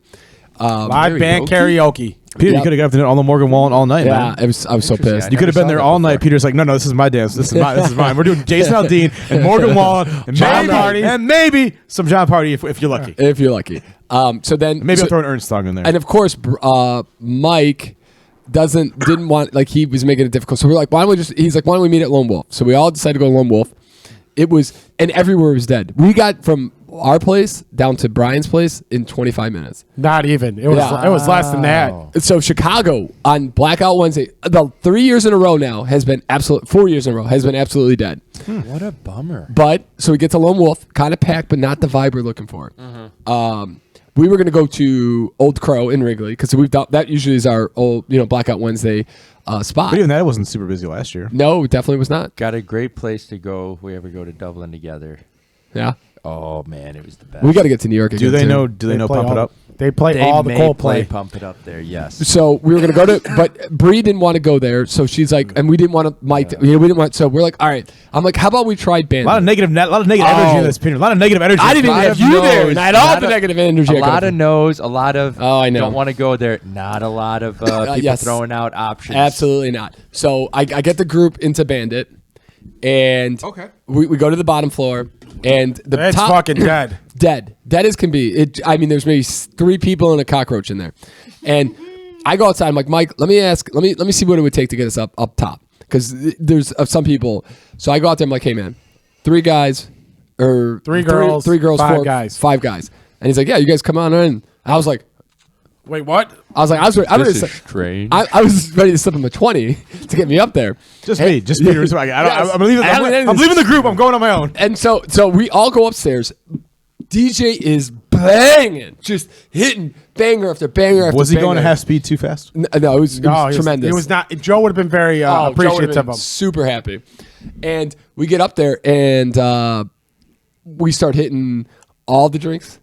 Live band karaoke. Peter, Yep. you could have got on the Morgan Wallen all night. Yeah, man. I was so pissed. You could have been there all night. Peter's like, no, this is my dance. This is mine. We're doing Jason Aldean and Morgan Wallen and John Party. and maybe some John Party if you're lucky. If you're lucky. So then Maybe I'll throw an Ernst song in there. and of course, Mike didn't want, like, he was making it difficult. So we're like, why don't we meet at Lone Wolf? So we all decided to go to Lone Wolf. And everywhere was dead. We got from our place down to Brian's place in 25 minutes. Not even. It was less than that. So Chicago on Blackout Wednesday, about 3 years in a row now, 4 years in a row, has been absolutely dead. What a bummer. But so we get to Lone Wolf, kind of packed, but not the vibe we're looking for. We were going to go to Old Crow in Wrigley because that usually is our old, Blackout Wednesday spot. But even that wasn't super busy last year. No, it definitely was not. Got a great place to go if we ever go to Dublin together. Yeah, Oh man, it was the best. we got to get to New York. Do again, they too. know? Do they know? play Pump It all- Up. They play They all the may Coldplay. Pump It Up there, yes. So we were gonna go to, but Bree didn't want to go there. So she's like, and we didn't want to, Mike. We didn't want. So we're like, all right. I'm like, how about we try A Bandit? lot of negative energy in this, Peter. A lot of negative energy. I didn't even lot have of you there, no's, and I had all lot the of- negative energy. A lot of no's, a lot of Oh, I know. don't want to go there. Not a lot of people yes. throwing out options. Absolutely not. So I get the group into Bandit, and we go to the bottom floor, and the It's top fucking dead. dead as can be. There's maybe 3 people and a cockroach in there, and I go outside. I'm like, Mike, let me see what it would take to get us up top, because there's some people. So I go out there. I'm like, hey man, 3 guys or Three girls, 5 guys. 5 guys, and he's like, yeah, you guys come on in. I was like, Wait, what? I was ready This to is strange. I was ready to slip him a 20 to get me up there. Just me, just Peter. I'm leaving the group. I'm going on my own. And so we all go upstairs. DJ is banging, just hitting banger after banger after Was he banger. going to half speed too fast? No, it was tremendous. He was not. Joe would have been very Joe would've appreciative been of him. super happy. And we get up there and we start hitting all the drinks.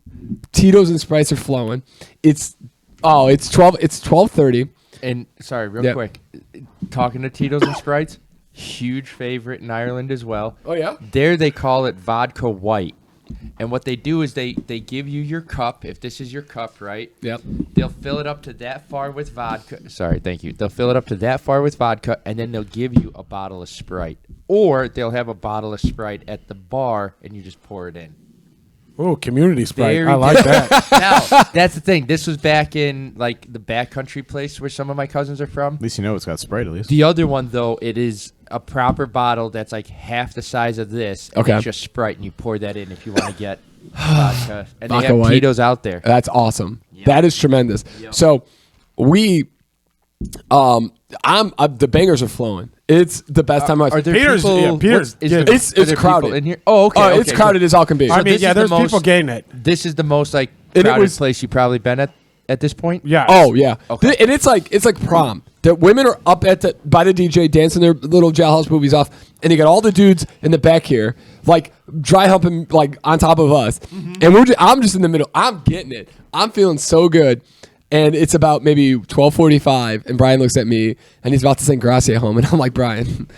Tito's and Sprites are flowing. It's 12:30. And sorry, real Yep. quick, talking to Tito's and Sprites, huge favorite in Ireland as well. Oh yeah. There they call it vodka white. And what they do is they give you your cup. If this is your cup, right? Yep. They'll fill it up to that far with vodka. Sorry, thank you. They'll fill it up to that far with vodka, and then they'll give you a bottle of Sprite. Or they'll have a bottle of Sprite at the bar, and you just pour it in. Ooh, community Sprite. Very I like that. Now, that's the thing. This was back in like the backcountry place where some of my cousins are from. At least you know it's got Sprite at least. The other one, though, it is a proper bottle that's like half the size of this. And Okay. It's just Sprite, and you pour that in if you want to get vodka. And Vodka they have white. Tito's out there. That's awesome. Yep. That is tremendous. Yep. So we, the bangers are flowing. It's the best time I've. Are there Peter's- people? yeah, Peter's- is yeah. there- It's are there people crowded in here. Oh, okay. Oh, it's okay, crowded good. as all can be. I mean, this yeah, is the there's most- people getting it. This is the most like And it crowded was- place you've probably been at this point. Yeah. Oh yeah, Okay. And it's like prom. The women are up by the DJ dancing their little jailhouse movies off, and you got all the dudes in the back here, like dry humping, like on top of us, and I'm just in the middle. I'm getting it. I'm feeling so good, and it's about maybe 12:45, and Brian looks at me, and he's about to sing Gracia home, and I'm like, Brian,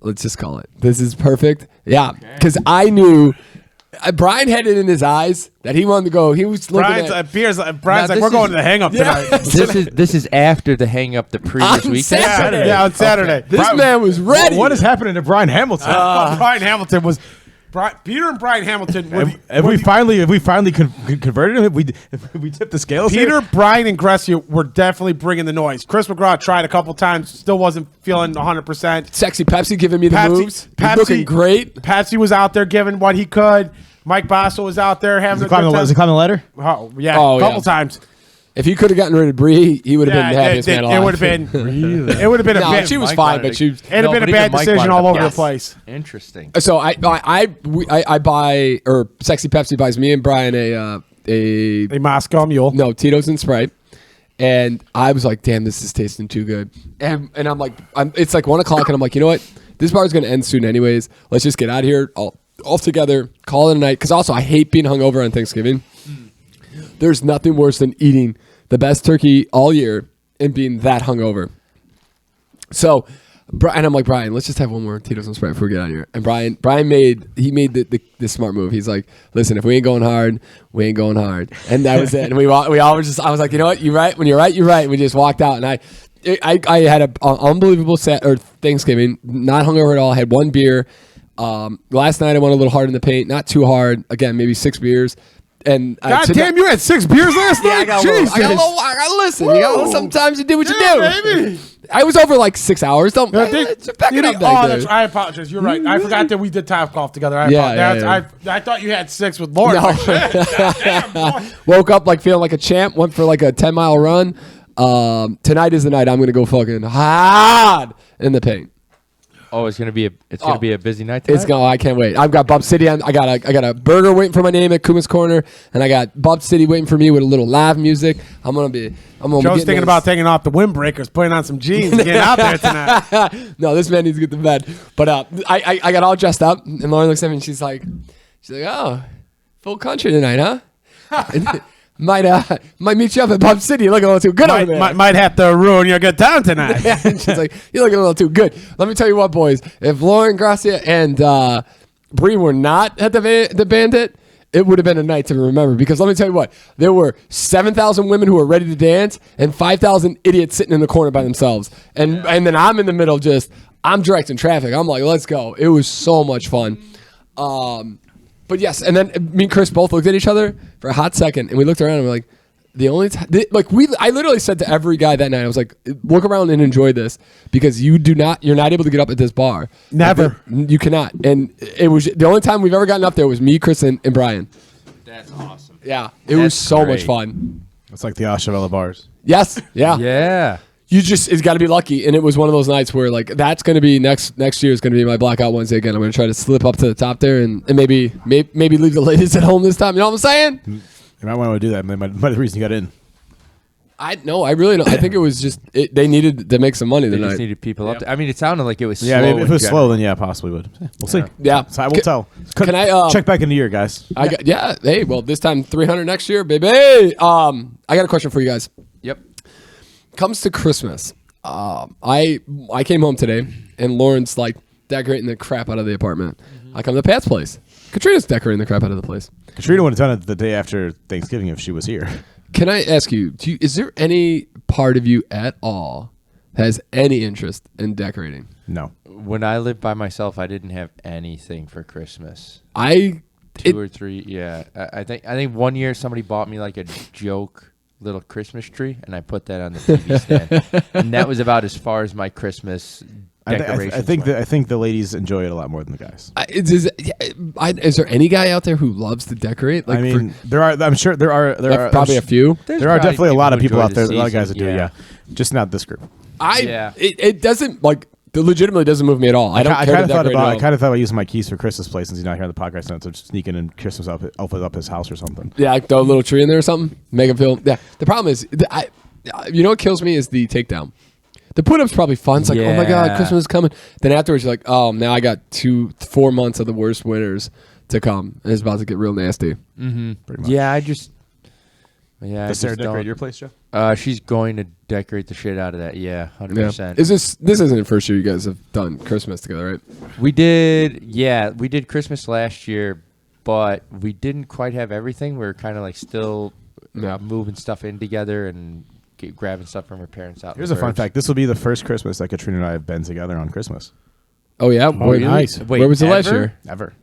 let's just call it. This is perfect. Yeah, because I knew. Brian had it in his eyes that he wanted to go. He was looking at Brian's Now, like, this we're going is- to the hang up tonight. This is after the hang up the previous On weekend. Saturday. Yeah, on Saturday. This man was ready. What is happening to Brian Hamilton? Brian Hamilton was. Peter and Brian Hamilton. Have we finally converted him? Have we tipped the scales? Peter, here? Brian, and Grecia were definitely bringing the noise. Chris McGraw tried a couple times, still wasn't feeling 100%. Sexy Pepsi giving me the moves. He's looking great. Patsy was out there giving what he could. Mike Basso was out there having a good Is he time. climbing the ladder? Oh, yeah, Oh, a couple yeah. times. If he could have gotten rid of Bree, he would have been the happiest man alive. It would have been. It would have been a No, bit. she was Mike fine, wanted but to- she. It'd have No, been a but bad even Mike decision wanted all to- over the Yes. place. Interesting. So I buy, or Sexy Pepsi buys me and Brian a A Moscow Mule. no Tito's and Sprite, and I was like, damn, this is tasting too good, and I'm like, it's like 1 o'clock, and I'm like, you know what, this bar is gonna end soon anyways. Let's just get out of here all together, call it a night. Because also I hate being hungover on Thanksgiving. There's nothing worse than eating the best turkey all year and being that hungover. So, and I'm like, Brian, let's just have one more Tito's and Sprite before we get out of here. And Brian made the smart move. He's like, listen, if we ain't going hard, we ain't going hard. And that was it. And we all were just, I was like, you know what? You're right. When you're right, you're right. And we just walked out. And I had an unbelievable Thanksgiving, not hungover at all. I had one beer. Last night I went a little hard in the paint, not too hard. Again, maybe 6 beers. And God damn, you had 6 beers last night? I got to listen. You know, sometimes you do what you do. Baby. I was over like 6 hours. Don't back it up. I apologize. You're right. I forgot that we did Top Golf together. I thought you had 6 with Lauren. No. Damn, boy. Woke up like feeling like a champ. Went for like a 10-mile run. Tonight is the night I'm gonna go fucking hard in the paint. Oh, it's gonna be a busy night tonight? I can't wait. I've got Bub City on. I got a burger waiting for my name at Kuma's Corner, and I got Bub City waiting for me with a little live music. Joe's thinking about taking off the windbreakers, putting on some jeans, and getting out there tonight. No, this man needs to get to bed. But I got all dressed up, and Lauren looks at me and she's like, oh, full country tonight, huh? Might meet you up at Bub City. You're looking a little too good over there. Might have to ruin your good time tonight. Yeah, and she's like, you're looking a little too good. Let me tell you what, boys. If Lauren Gracia and Bree were not at the Bandit, it would have been a night to remember. Because let me tell you what, there were 7,000 women who were ready to dance and 5,000 idiots sitting in the corner by themselves. And then I'm in the middle I'm directing traffic. I'm like, let's go. It was so much fun. But yes, and then me and Chris both looked at each other for a hot second, and we looked around and we're like, the only time, I literally said to every guy that night, I was like, look around and enjoy this because you're not able to get up at this bar. Never. You cannot. And it was the only time we've ever gotten up there was me, Chris, and Brian. That's awesome. Yeah, it was so much fun. It's like the Oshavella bars. Yes, yeah. Yeah. It's got to be lucky, and it was one of those nights where like that's going to be next year is going to be my blackout Wednesday again. I'm going to try to slip up to the top there and maybe leave the ladies at home this time. You know what I'm saying? You might want to do that. Might be the reason you got in. I really don't. I think it was just they needed to make some money They tonight. just needed people up there. I mean, it sounded like it was Yeah, slow. maybe if it was slow, then yeah, possibly would. We'll see. Yeah. So I will tell. Can I check back in the year, guys? Hey, well, this time 300 next year, baby. I got a question for you guys. Yep. Comes to Christmas. I came home today and Lauren's like decorating the crap out of the apartment. I come to Pat's place. Katrina's decorating the crap out of the place. Katrina would have done it the day after Thanksgiving if she was here. Can I ask you, is there any part of you at all that has any interest in decorating? No. When I lived by myself, I didn't have anything for Christmas. 2 or 3, yeah. I think one year somebody bought me like a joke little Christmas tree, and I put that on the TV stand, and that was about as far as my Christmas decorations. I think the ladies enjoy it a lot more than the guys. Is there any guy out there who loves to decorate? Like, I mean, there are. I'm sure there are. Probably a few. There are definitely a lot of people out there. A lot of guys that do. Yeah. Yeah, just not this group. It doesn't like. It legitimately doesn't move me at all. I kind of thought about using my keys for Chris's place since he's not here on the podcast now, to sneak in and Christmas up his house or something. Yeah, like throw a little tree in there or something. Make him feel. Yeah. The problem is, you know what kills me is the takedown. The put up's probably fun. It's like, oh my god, Christmas is coming. Then afterwards, you're like, oh, now I got 4 months of the worst winters to come, and it's about to get real nasty. Mm-hmm. Pretty much. Yeah, Does Sarah decorate your place, Joe? She's going to decorate the shit out of that. Yeah, 100%. Yeah. This isn't the first year you guys have done Christmas together, right? We did Christmas last year, but we didn't quite have everything. We were kind of like still moving stuff in together and grabbing stuff from her parents out. Here's a fun fact. This will be the first Christmas that Katrina and I have been together on Christmas. Oh, yeah? Boy, nice. Wait, where was it last year? Never.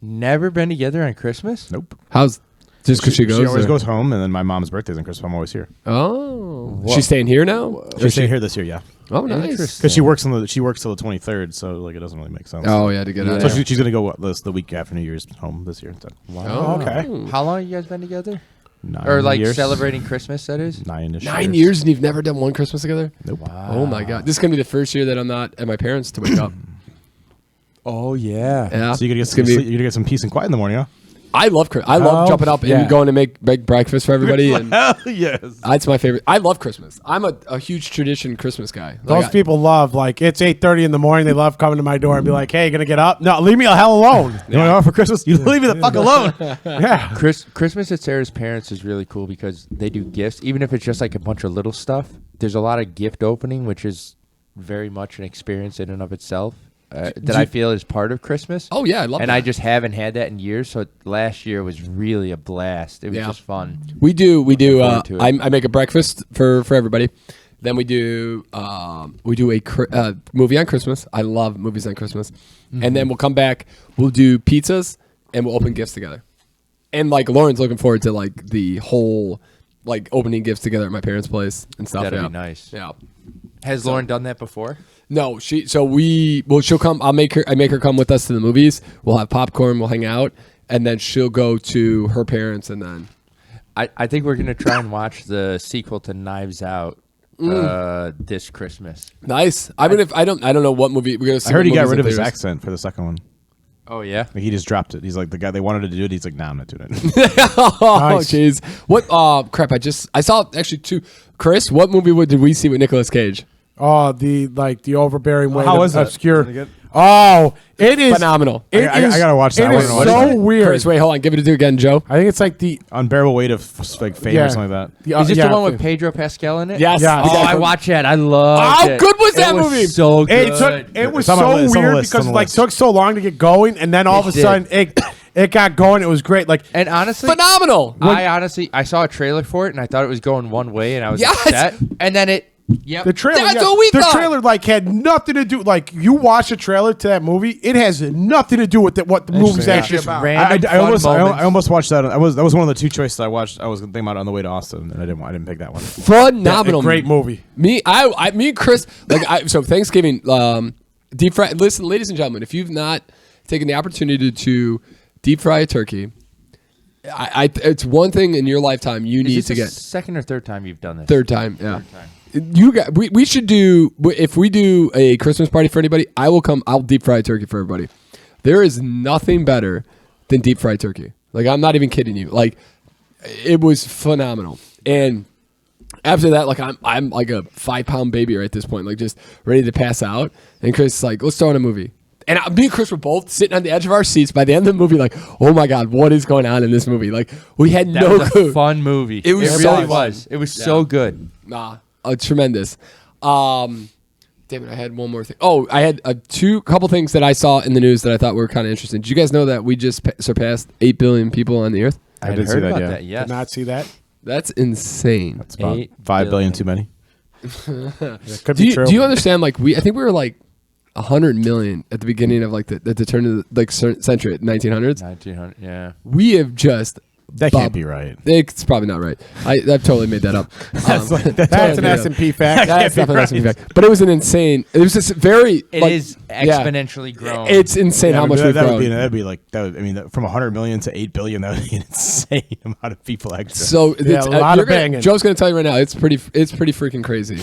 Never been together on Christmas? Nope. How's... Just because she goes? She always goes home, and then my mom's birthday's on Christmas. I'm always here. Oh. She's staying here now? She's staying here this year, yeah. Oh, nice. Because she works till the 23rd, so like it doesn't really make sense. Oh, yeah, to get out. So she's gonna go the week after New Year's home this year instead. Wow. Oh, okay. How long have you guys been together? 9 or like years. Celebrating Christmas, that is? 9-ish 9 years and you've never done one Christmas together? Nope. Wow. Oh my god. This is gonna be the first year that I'm not at my parents to wake up. Oh, yeah. Yeah. So you're gonna get some peace and quiet in the morning, huh? I love jumping up and going to make breakfast for everybody. And Hell yes. That's my favorite. I love Christmas. I'm a huge tradition Christmas guy. Those people love, like, it's 8:30 in the morning. They love coming to my door and be like, hey, you going to get up? No, leave me the hell alone. You want to go for Christmas? You leave me the fuck alone. Yeah. Christmas at Sarah's parents is really cool because they do gifts. Even if it's just like a bunch of little stuff, there's a lot of gift opening, which is very much an experience in and of itself that I feel is part of Christmas. Oh yeah, I love And that. I just haven't had that in years. So last year was really a blast. It was just fun. We do. forward to it. I make a breakfast for everybody. Then we do a movie on Christmas. I love movies on Christmas. And then we'll come back. We'll do pizzas and we'll open gifts together. And like Lauren's looking forward to like the whole like opening gifts together at my parents' place and stuff. That'd be nice. Yeah. Has Lauren done that before? No, she'll come. I make her come with us to the movies. We'll have popcorn. We'll hang out, and then she'll go to her parents, and then I think we're gonna try and watch the sequel to Knives Out this Christmas. nice. I mean, if I don't know what movie we're gonna see. I heard he got movies rid in of his theaters. accent for the second one. Oh yeah. Like, he just dropped it. He's like the guy they wanted to do it. He's like, nah, I'm not doing it. Oh Nice. jeez. What? Crap. I saw actually two. Chris, what movie did we see with Nicolas Cage? Oh, the overbearing way. How was that? obscure. Was it good? Oh, it is Phenomenal. It I is- gotta watch that. It I is wanna watch so that. weird. Chris, wait, hold on. Give it to again, Joe. I think it's like the Unbearable weight of like fame Yeah. or something like that. the Is this yeah, the one with Pedro Pascal in it? Yes. Yeah. Oh, I watched that. I loved How it. good was that It movie? So good. It was It's on my so list, it's on the weird list, because on it the like list. took so long to get going, and then all of a did. sudden it got going. It was great. Like And honestly, Phenomenal. I saw a trailer for it and I thought it was going one way and I was Yes. upset. And then it. Yep. the trailer, That's what we the thought. trailer like had nothing to do. Like you watch a trailer to that movie, it has nothing to do with what the movie's Interesting. actually Just about. random I almost fun moments. I almost watched that. That was one of the two choices I watched. I was thinking about it on the way to Austin, and I didn't pick that one. Phenomenal. Great movie. Me and Chris, so Thanksgiving, deep fry. Listen, ladies and gentlemen, if you've not taken the opportunity to deep fry a turkey, it's one thing in your lifetime you need Is to this the get. second or third time you've done this? Third time, yeah. Third time. You got. We should do. If we do a Christmas party for anybody, I will come. I'll deep fry a turkey for everybody. There is nothing better than deep fried turkey. Like I'm not even kidding you. Like it was phenomenal. And after that, like I'm like a 5-pound baby right at this point, like just ready to pass out. And Chris is like, let's throw on a movie. And me and Chris were both sitting on the edge of our seats by the end of the movie, like, oh my God, what is going on in this movie? Like we had That no was clue. a fun movie. It was really so fun. was. It was so good. Tremendous. Damn it, I had one more thing. Oh, I had couple things that I saw in the news that I thought were kind of interesting. Did you guys know that we just surpassed 8 billion people on the earth? I did had see heard that, about yeah. that. Yes. Did not see that. That's insane. It's about 8 5 billion too many. It could Do be you, true. do you understand? Like I think we were like 100 million at the beginning of like the turn of the century, 1900s. 1900. Yeah. We have just. That can't be right. It's probably not right. I've totally made that up. That's an totally made S&P fact. That's definitely an S&P fact. But it was an insane. It was just very. It like, is yeah. exponentially grown. It's insane how much we've grown. That'd be like that. I mean, from 100 million to 8 billion, that would be an insane amount of people extra. So Yeah, it's, a lot you're of banging. Joe's going to tell you right now. It's pretty freaking crazy.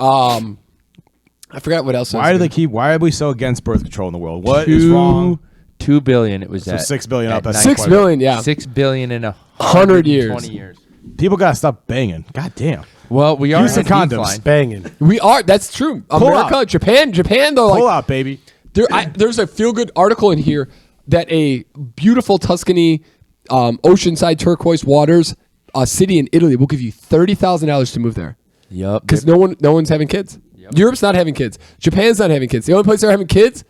I forgot what else. Why are we so against birth control in the world? What is wrong? 2 billion. It was So at 6 billion at up. That's 6 quite- billion, yeah. 6 billion in 100 years. 20 years. People gotta stop banging. God damn. Well, we are Use in a the condoms. decline. Banging. We are. That's true. America, out. Japan, though. Pull Like, out, baby. there's a feel good article in here that a beautiful Tuscany, oceanside turquoise waters, city in Italy will give you $30,000 to move there Yup. because no one's having kids. Yep. Europe's not having kids. Japan's not having kids. The only place they're having kids,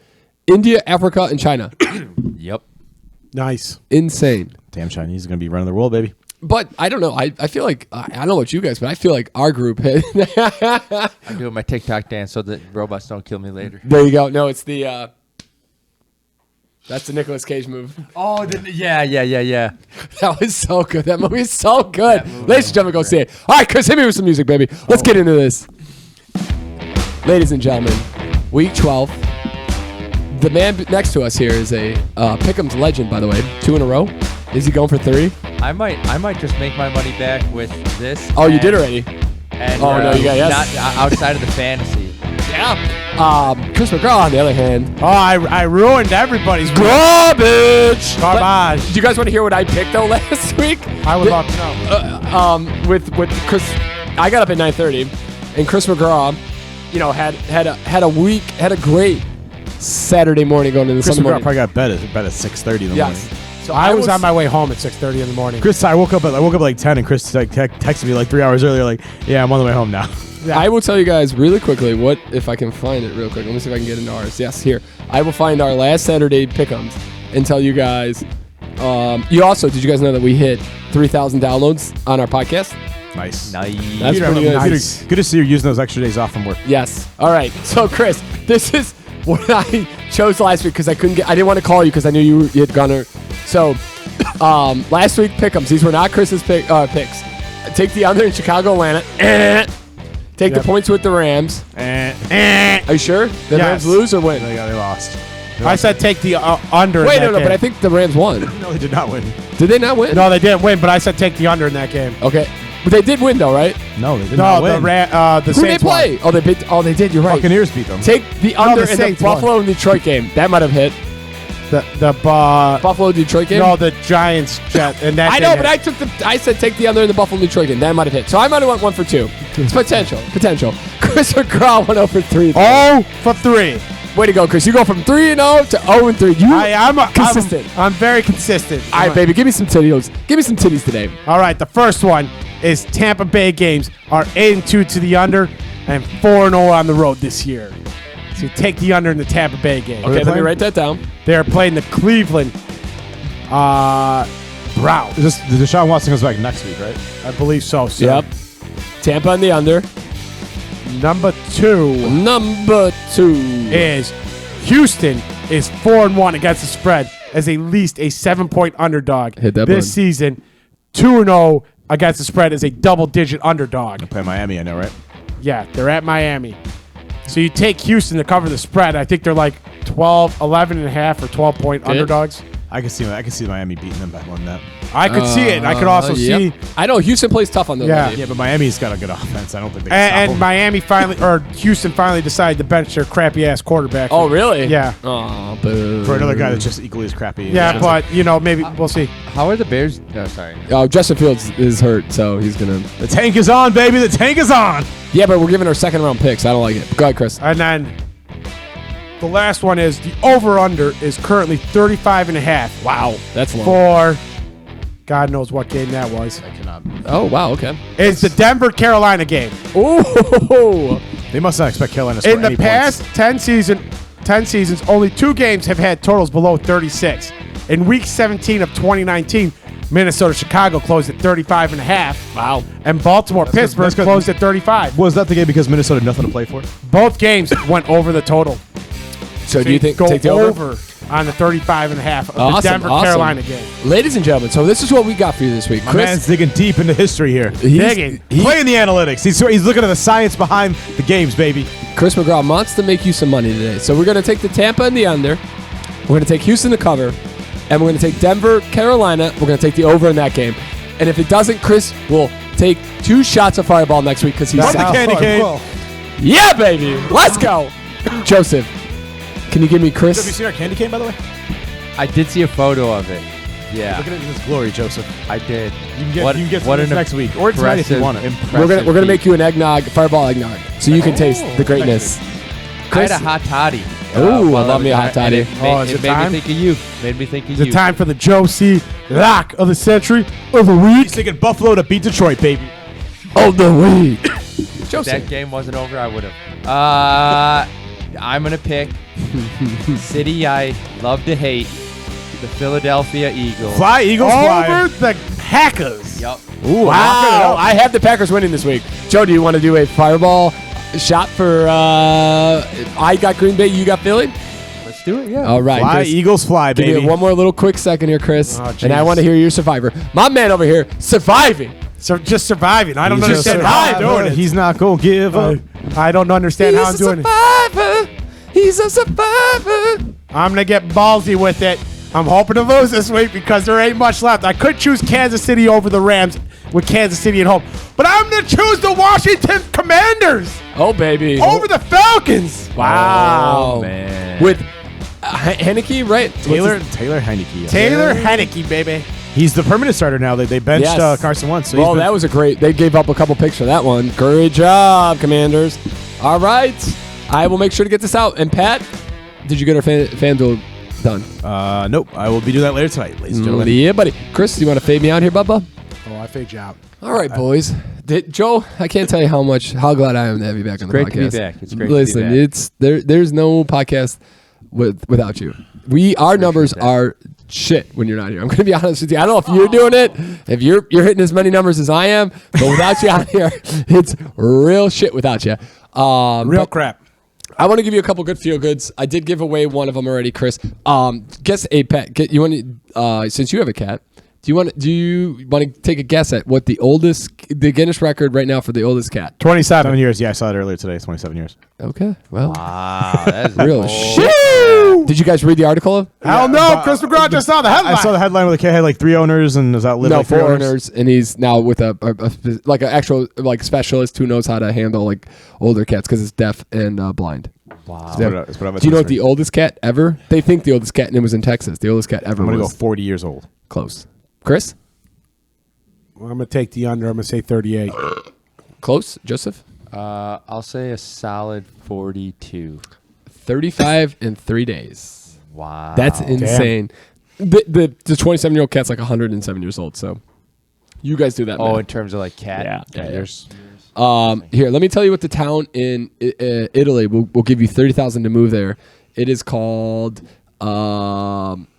India, Africa, and China. Yep. Nice. Insane. Damn, Chinese are gonna be running the world, baby. But I don't know. I feel like I don't know about you guys, but I feel like our group. I'm doing my TikTok dance so that robots don't kill me later. There you go. No, it's the. That's the Nicolas Cage move. Oh, yeah. That was so good. That movie is so good. Ladies and gentlemen, go see it. All right, Chris, hit me with some music, baby. Let's get into this. Ladies and gentlemen, week 12. The man next to us here is a Pick'em's legend, by the way. 2 in a row. Is he going for 3? I might just make my money back with this. Oh, you did already. And, Oh, no, you got yes. Not outside of the fantasy. Yeah. Chris McGraw, on the other hand. Oh, I ruined everybody's Garbage. Garbage. Do you guys want to hear what I picked though last week? I would love to know. With Chris, I got up at 9:30, and Chris McGraw, had a great Saturday morning going into Chris Sunday McGraw morning. probably got bet at 6:30 in the Yes. morning. So I was on my way home at 6:30 in the morning. Chris, I woke up at like 10, and Chris texted me like 3 hours earlier, like, yeah, I'm on the way home now. Yeah. I will tell you guys really quickly what, if I can find it real quick. Let me see if I can get into ours. Yes, here. I will find our last Saturday pick'ems and tell you guys. Did you guys know that we hit 3,000 downloads on our podcast? Nice. That's Peter, pretty good. Nice. Good to see you using those extra days off from work. Yes. All right. So, Chris, this is what I chose last week because I didn't want to call you because I knew you had gone. So, last week pick'ems. These were not Chris's picks. Take the under in Chicago, Atlanta. Take the points with the Rams. Are you sure? The Yes. Rams lose or win? They lost. I said take the under. Wait, in that no, game. but I think the Rams won. No, they did not win. Did they not win? No, they didn't win, but I said take the under in that game. Okay. But they did win, though, right? No, they did No, not the win. the Who did they Saints won. play? Oh, they beat. Oh, they did. You're right. Buccaneers beat them. Take the under the in the Saints won. Buffalo and Detroit game. That might have hit. The Buffalo Detroit game. no, the Giants jet and that. I know, but I said take the under in the Buffalo Detroit game. That might have hit. So I might have went 1 for 2. It's potential. Chris McGraw went 0 for 3. 0 for 3. Way to go, Chris. You go from 3-0 to 0-3. I'm consistent. I'm very consistent. All right, baby. Give me some titties. Give me some titties today. All right, the first one is Tampa Bay games are 8-2 to the under and 4-0 on the road this year. So you take the under in the Tampa Bay game. Okay, let me write that down. They are playing the Cleveland Browns. The Deshaun Watson comes back next week, right? I believe so. Sir. Yep. Tampa on the under. Number 2 Number 2 is Houston is 4-1 against the spread as at least a 7-point underdog Hit that this button. season. 2-0 against the spread as a double-digit underdog. Play Miami, I know, right? Yeah, they're at Miami. So you take Houston to cover the spread. I think they're like 11 and a half or 12-point underdogs. I can see Miami beating them by one that. I could see it. I could also see. I know Houston plays tough on the Yeah. Yeah, but Miami's got a good offense. I don't think they can stop And them. Miami Houston finally decided to bench their crappy ass quarterback. Oh, really? Yeah. Oh, boo. For another guy that's just equally as crappy. Yeah, but maybe we'll see. How are the Bears? Oh, sorry. Oh, Justin Fields is hurt, so he's gonna. the tank is on, baby. The tank is on. Yeah, but we're giving our second round picks. I don't like it. Go ahead, Chris. And then the last one is the over/under is currently 35 and a half. Wow, that's long. For God knows what game that was. I cannot. Oh, wow. Okay. It's the Denver-Carolina game. Oh, They must not expect Carolina to score In the any past points. 10 seasons, only 2 games have had totals below 36. In Week 17 of 2019, Minnesota-Chicago closed at 35 and a half. wow. And Baltimore-Pittsburgh that's good. closed at 35. Was that the game because Minnesota had nothing to play for? Both games went over the total. So do you think go take the over? on the 35 and a half of the Awesome, Denver-Carolina awesome. game? Ladies and gentlemen, so this is what we got for you this week. My man's digging deep into history here. Digging. Playing the analytics. He's looking at the science behind the games, baby. Chris McGraw wants to make you some money today. So we're going to take the Tampa and the under. We're going to take Houston to cover. And we're going to take Denver, Carolina. We're going to take the over in that game. And if it doesn't, Chris will take 2 shots of Fireball next week because he's From the south. candy cane. Yeah, baby. Let's go. Joseph, can you give me Have you Chris? seen our candy cane, by the way? I did see a photo of it. Yeah, Look at it in its glory, Joseph. I did. You can get, What- you can get what some an next week. Or tonight if you impressive- want it. impressive We're gonna make feat. you an eggnog, Fireball eggnog, so you can taste the greatness. I had a hot toddy. Ooh, I while love me a was hot there, and toddy. It Oh, made, is it it made time? me think of you. Made me think of It's you. time for the Joe C. lock of the century of the He's week. thinking Buffalo to beat Detroit, baby. Oh, the week. If Joseph. that game wasn't over, I would have. I'm gonna pick city I love to hate, the Philadelphia Eagles. Fly, Eagles, fly. Over the Packers. Yup. Ooh, Wow, I have the Packers winning this week. Joe, do you want to do a Fireball shot for I got Green Bay, you got Philly? Let's do it. Yeah. All right. Fly, Chris, Eagles, fly, give baby. me one more little quick second here, Chris. Oh, and I Jesus. want to hear your survivor. My man over here, surviving. So just surviving. I don't He's just understand how I'm surviving. doing it. He's not going to give up. I don't understand how I'm He's a doing it. survivor. He's a survivor. I'm going to get ballsy with it. I'm hoping to lose this week because there ain't much left. I could choose Kansas City over the Rams with Kansas City at home. But I'm going to choose the Washington Commanders Oh, baby. over the Falcons. Wow. Oh, man. With Heineke, right? Taylor Heineke. Taylor Heineke, baby. He's the permanent starter now. They benched Yes. Carson Wentz. So Well, that was a great. They gave up a couple picks for that one. Great job, Commanders. All right, I will make sure to get this out. And Pat, did you get our FanDuel Done. Nope. I will be doing that later tonight, ladies and gentlemen. Yeah, buddy. Chris, you want to fade me out here, Bubba? Oh, I fade you out. All right, boys. Joe, I can't tell you how glad I am to have you back on the great podcast. to be back. It's great Listen, to be back. it's there's no podcast without you. Our numbers are shit when you're not here. I'm going to be honest with you. I don't know if you're doing it, if you're hitting as many numbers as I am, but without you out here, it's real shit without you. Real crap. I want to give you a couple good feel goods. I did give away one of them already, Chris. Guess a pet. You want since you have a cat. Do you want to take a guess at what the Guinness record right now for the oldest cat? 27 years. Yeah, I saw it earlier today. It's 27 years. Okay, well, Wow, that's real bold. shit. Did you guys read the article? Hell no, Chris McGraw just saw the headline. I saw the headline where the cat had like 3 owners and is outlived No, like 3 4 owners. owners, and he's now with an actual specialist who knows how to handle like older cats because it's deaf and blind. Wow. Yeah. Let's put it up Do you know what screen. the oldest cat ever? They think the oldest cat, and it was in Texas. The oldest cat ever I'm going to go was 40 years old. close. Chris, Well, I'm going to take the under. I'm going to say 38. close. Joseph, I'll say a solid 42. 35 in 3 days. Wow. That's insane. The 27-year-old cat's like 107 years old. So you guys do that. Oh, math. in terms of like cat Yeah. years. Here, let me tell you what the town in Italy will give you $30,000 to move there. It is called.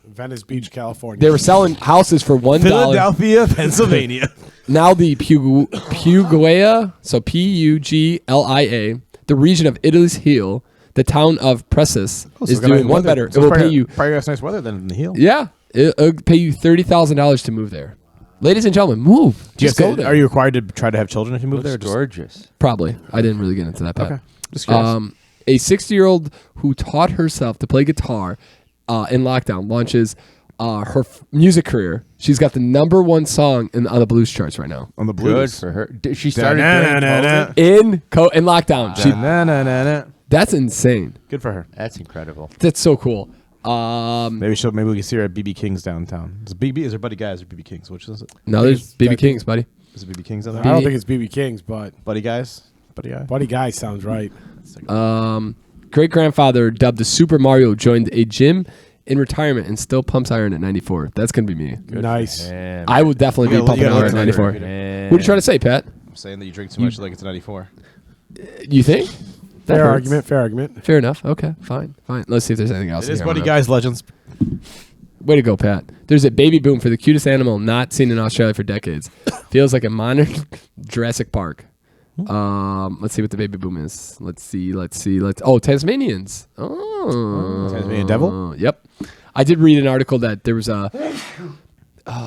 Venice Beach, California. They were selling houses for $1. Philadelphia, Pennsylvania. Now the Puglia, so Puglia, the region of Italy's heel, the town of Pressis, is doing one better. It will pay you. Probably has nice weather than in the heel. Yeah, it'll pay you $30,000 to move there. Ladies and gentlemen, move. Just go there. Are you required to try to have children if you move there? Looks gorgeous. Probably. I didn't really get into that. Pat. Okay. Just curious. A 60-year-old who taught herself to play guitar in lockdown launches her music career. She's got the #1 song on the blues charts right now. On the Good blues. for her. She started during COVID? In lockdown. That's insane. Good for her. That's incredible. That's so cool. Maybe we can see her at BB King's downtown. Is there Buddy Guys or BB King's? Which is it? No, there's BB King's, buddy. Is it BB King's on I there? don't think it's BB King's, but Buddy Guys? Buddy Guy? Buddy Guy sounds right. Great grandfather dubbed the Super Mario joined a gym in retirement and still pumps iron at 94. That's gonna be me. Nice. Man. I would definitely You be gotta- pumping you gotta iron at look at 94. it. Man. What are you trying to say, Pat? I'm saying that you drink too much like it's a 94. You think? That Fair hurts. argument. Fair argument. Fair enough. Okay, fine. Let's see if there's anything else. It in is here. Buddy I'm gonna- Guys Legends. Way to go, Pat. There's a baby boom for the cutest animal not seen in Australia for decades. Feels like a modern Jurassic Park. Let's see what the baby boom is. Let's see. Oh, Tasmanians. Oh, Tasmanian devil? Yep. I did read an article that there was a.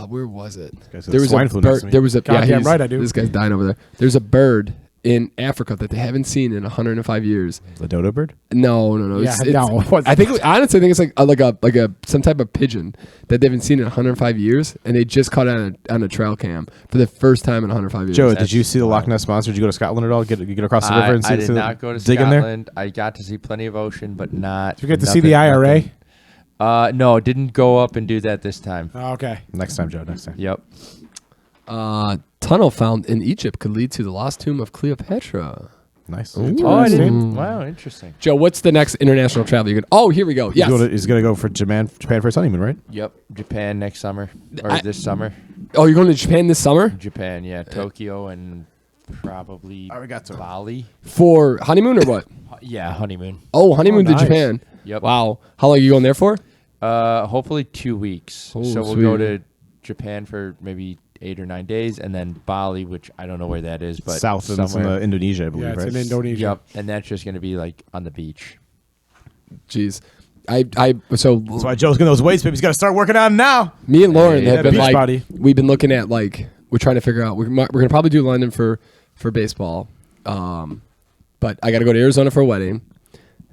Where was it? guy's got There was swine a flu next to bird. me. There was a. Goddamn he's- right I do. This guy's dying over there. There's a bird in Africa that they haven't seen in 105 years. The dodo bird? No. Yeah, no, it wasn't. I think honestly, I think it's like a some type of pigeon that they haven't seen in 105 years, and they just caught it on a trail cam for the first time in 105 years. Joe, did you see the Loch Ness Monster? Did you go to Scotland at all? Get across the river and see I did not go to dig in there? Scotland. I got to see plenty of ocean, but not. Did you get to see the IRA? No, didn't go up and do that this time. Oh, okay. Next time, Joe. Next time. Yep. Tunnel found in Egypt could lead to the lost tomb of Cleopatra. Nice. Oh, I Interesting. didn't. Wow, interesting. Joe, what's the next international travel you can? Oh, here we go. Yes. He's going to go for Japan for his honeymoon, right? Yep. Japan next summer or this summer. Oh, you're going to Japan this summer Japan, yeah, Tokyo and probably Arigato. Bali. for honeymoon or what? Yeah, honeymoon. Oh, honeymoon nice. to Japan. Yep. Wow. How long are you going there for? Hopefully 2 weeks. Oh, So we'll go sweet. to Japan for maybe 8 or 9 days, and then Bali, which I don't know where that is, but South and it's in somewhere. Indonesia, I believe, Yeah, it's right? in Indonesia. Yep, and that's just gonna be like on the beach. Jeez. That's why Joe's getting those weights, baby. He's got to start working on now. Me and Lauren Hey, have that been beach like, body. we've been looking at like, we're trying to figure out, we're going to probably do London for baseball. But I got to go to Arizona for a wedding.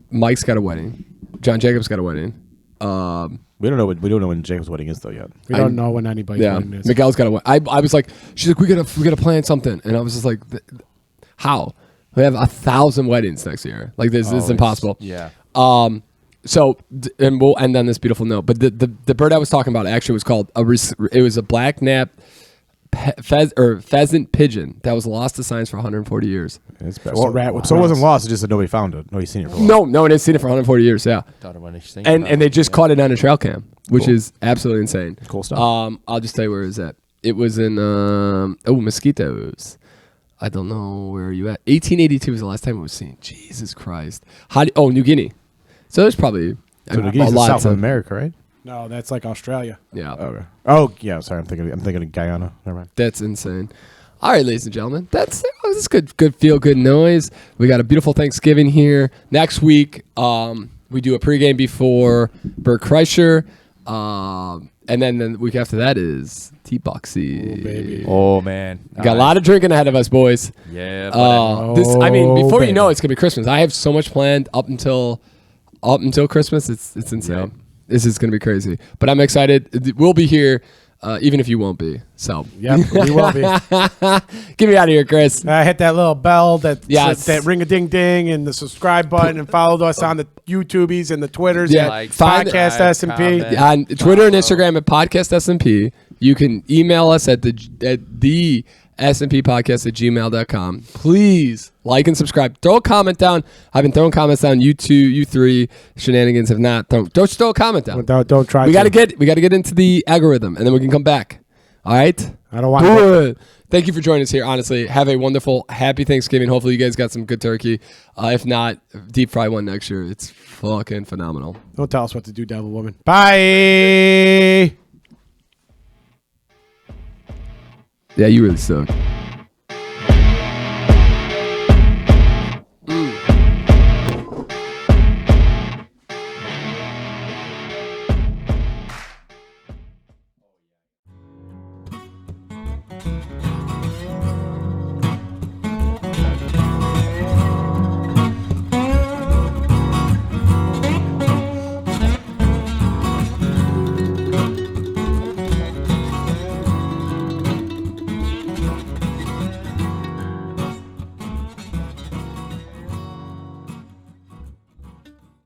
Mike's got a wedding. John Jacobs got a wedding. We don't know when Jacob's wedding is though yet. We don't know when anybody's Yeah, wedding is. Miguel's got a wedding. I was like, she's like, we gotta plan something, and I was just like, how? We have 1,000 weddings next year. Like this is impossible. Yeah. So, and we'll end on this beautiful note. But the bird I was talking about actually was called it was a black-napped pheasant pigeon that was lost to science for 140 years. It's bad. Just a rat with So it wasn't claws. lost. It's just that nobody found it. Nobody's seen it for a while. No one has seen it for 140 years. Yeah, and they just caught it on a trail cam, which is absolutely insane. Cool stuff. I'll just tell you where it was at. It was in mosquitoes. I don't know where are you at. 1882 was the last time it was seen. Jesus Christ. New Guinea. So there's probably So New Guinea's in South America, right? No, that's like Australia. Yeah, Okay. Oh yeah. Sorry, I'm thinking of Guyana. Never mind. that's insane. All right, ladies and gentlemen, this is good feel good noise. We got a beautiful Thanksgiving here. Next week, we do a pregame before Bert Kreischer, and then the week after that is T-Boxy. baby. Oh man, We got a lot of drinking ahead of us, boys. Yeah. Before you baby. know it, it's gonna be Christmas. I have so much planned up until Christmas. It's insane. Yep. This is gonna be crazy. But I'm excited. We'll be here, even if you won't be. So Yep, we will be. get me out of here, Chris. Hit that little bell, that ring a ding ding, and the subscribe button, and follow us on the YouTubies and the Twitters. Yeah, at Like, Podcast subscribe, SMP. comment. On Twitter and Instagram at Podcast SMP. You can email us at the SMP podcast at gmail.com. Please like and subscribe. Throw a comment down. I've been throwing comments down. You two, you three, shenanigans have not. Don't just throw a comment down. Don't try. We gotta get into the algorithm, and then we can come back. All right. I don't want Do it. Thank you for joining us here. Honestly, have a wonderful, happy Thanksgiving. Hopefully, you guys got some good turkey. If not, deep fry one next year. It's fucking phenomenal. Don't tell us what to do, Devil Woman. Bye. Yeah, you really suck.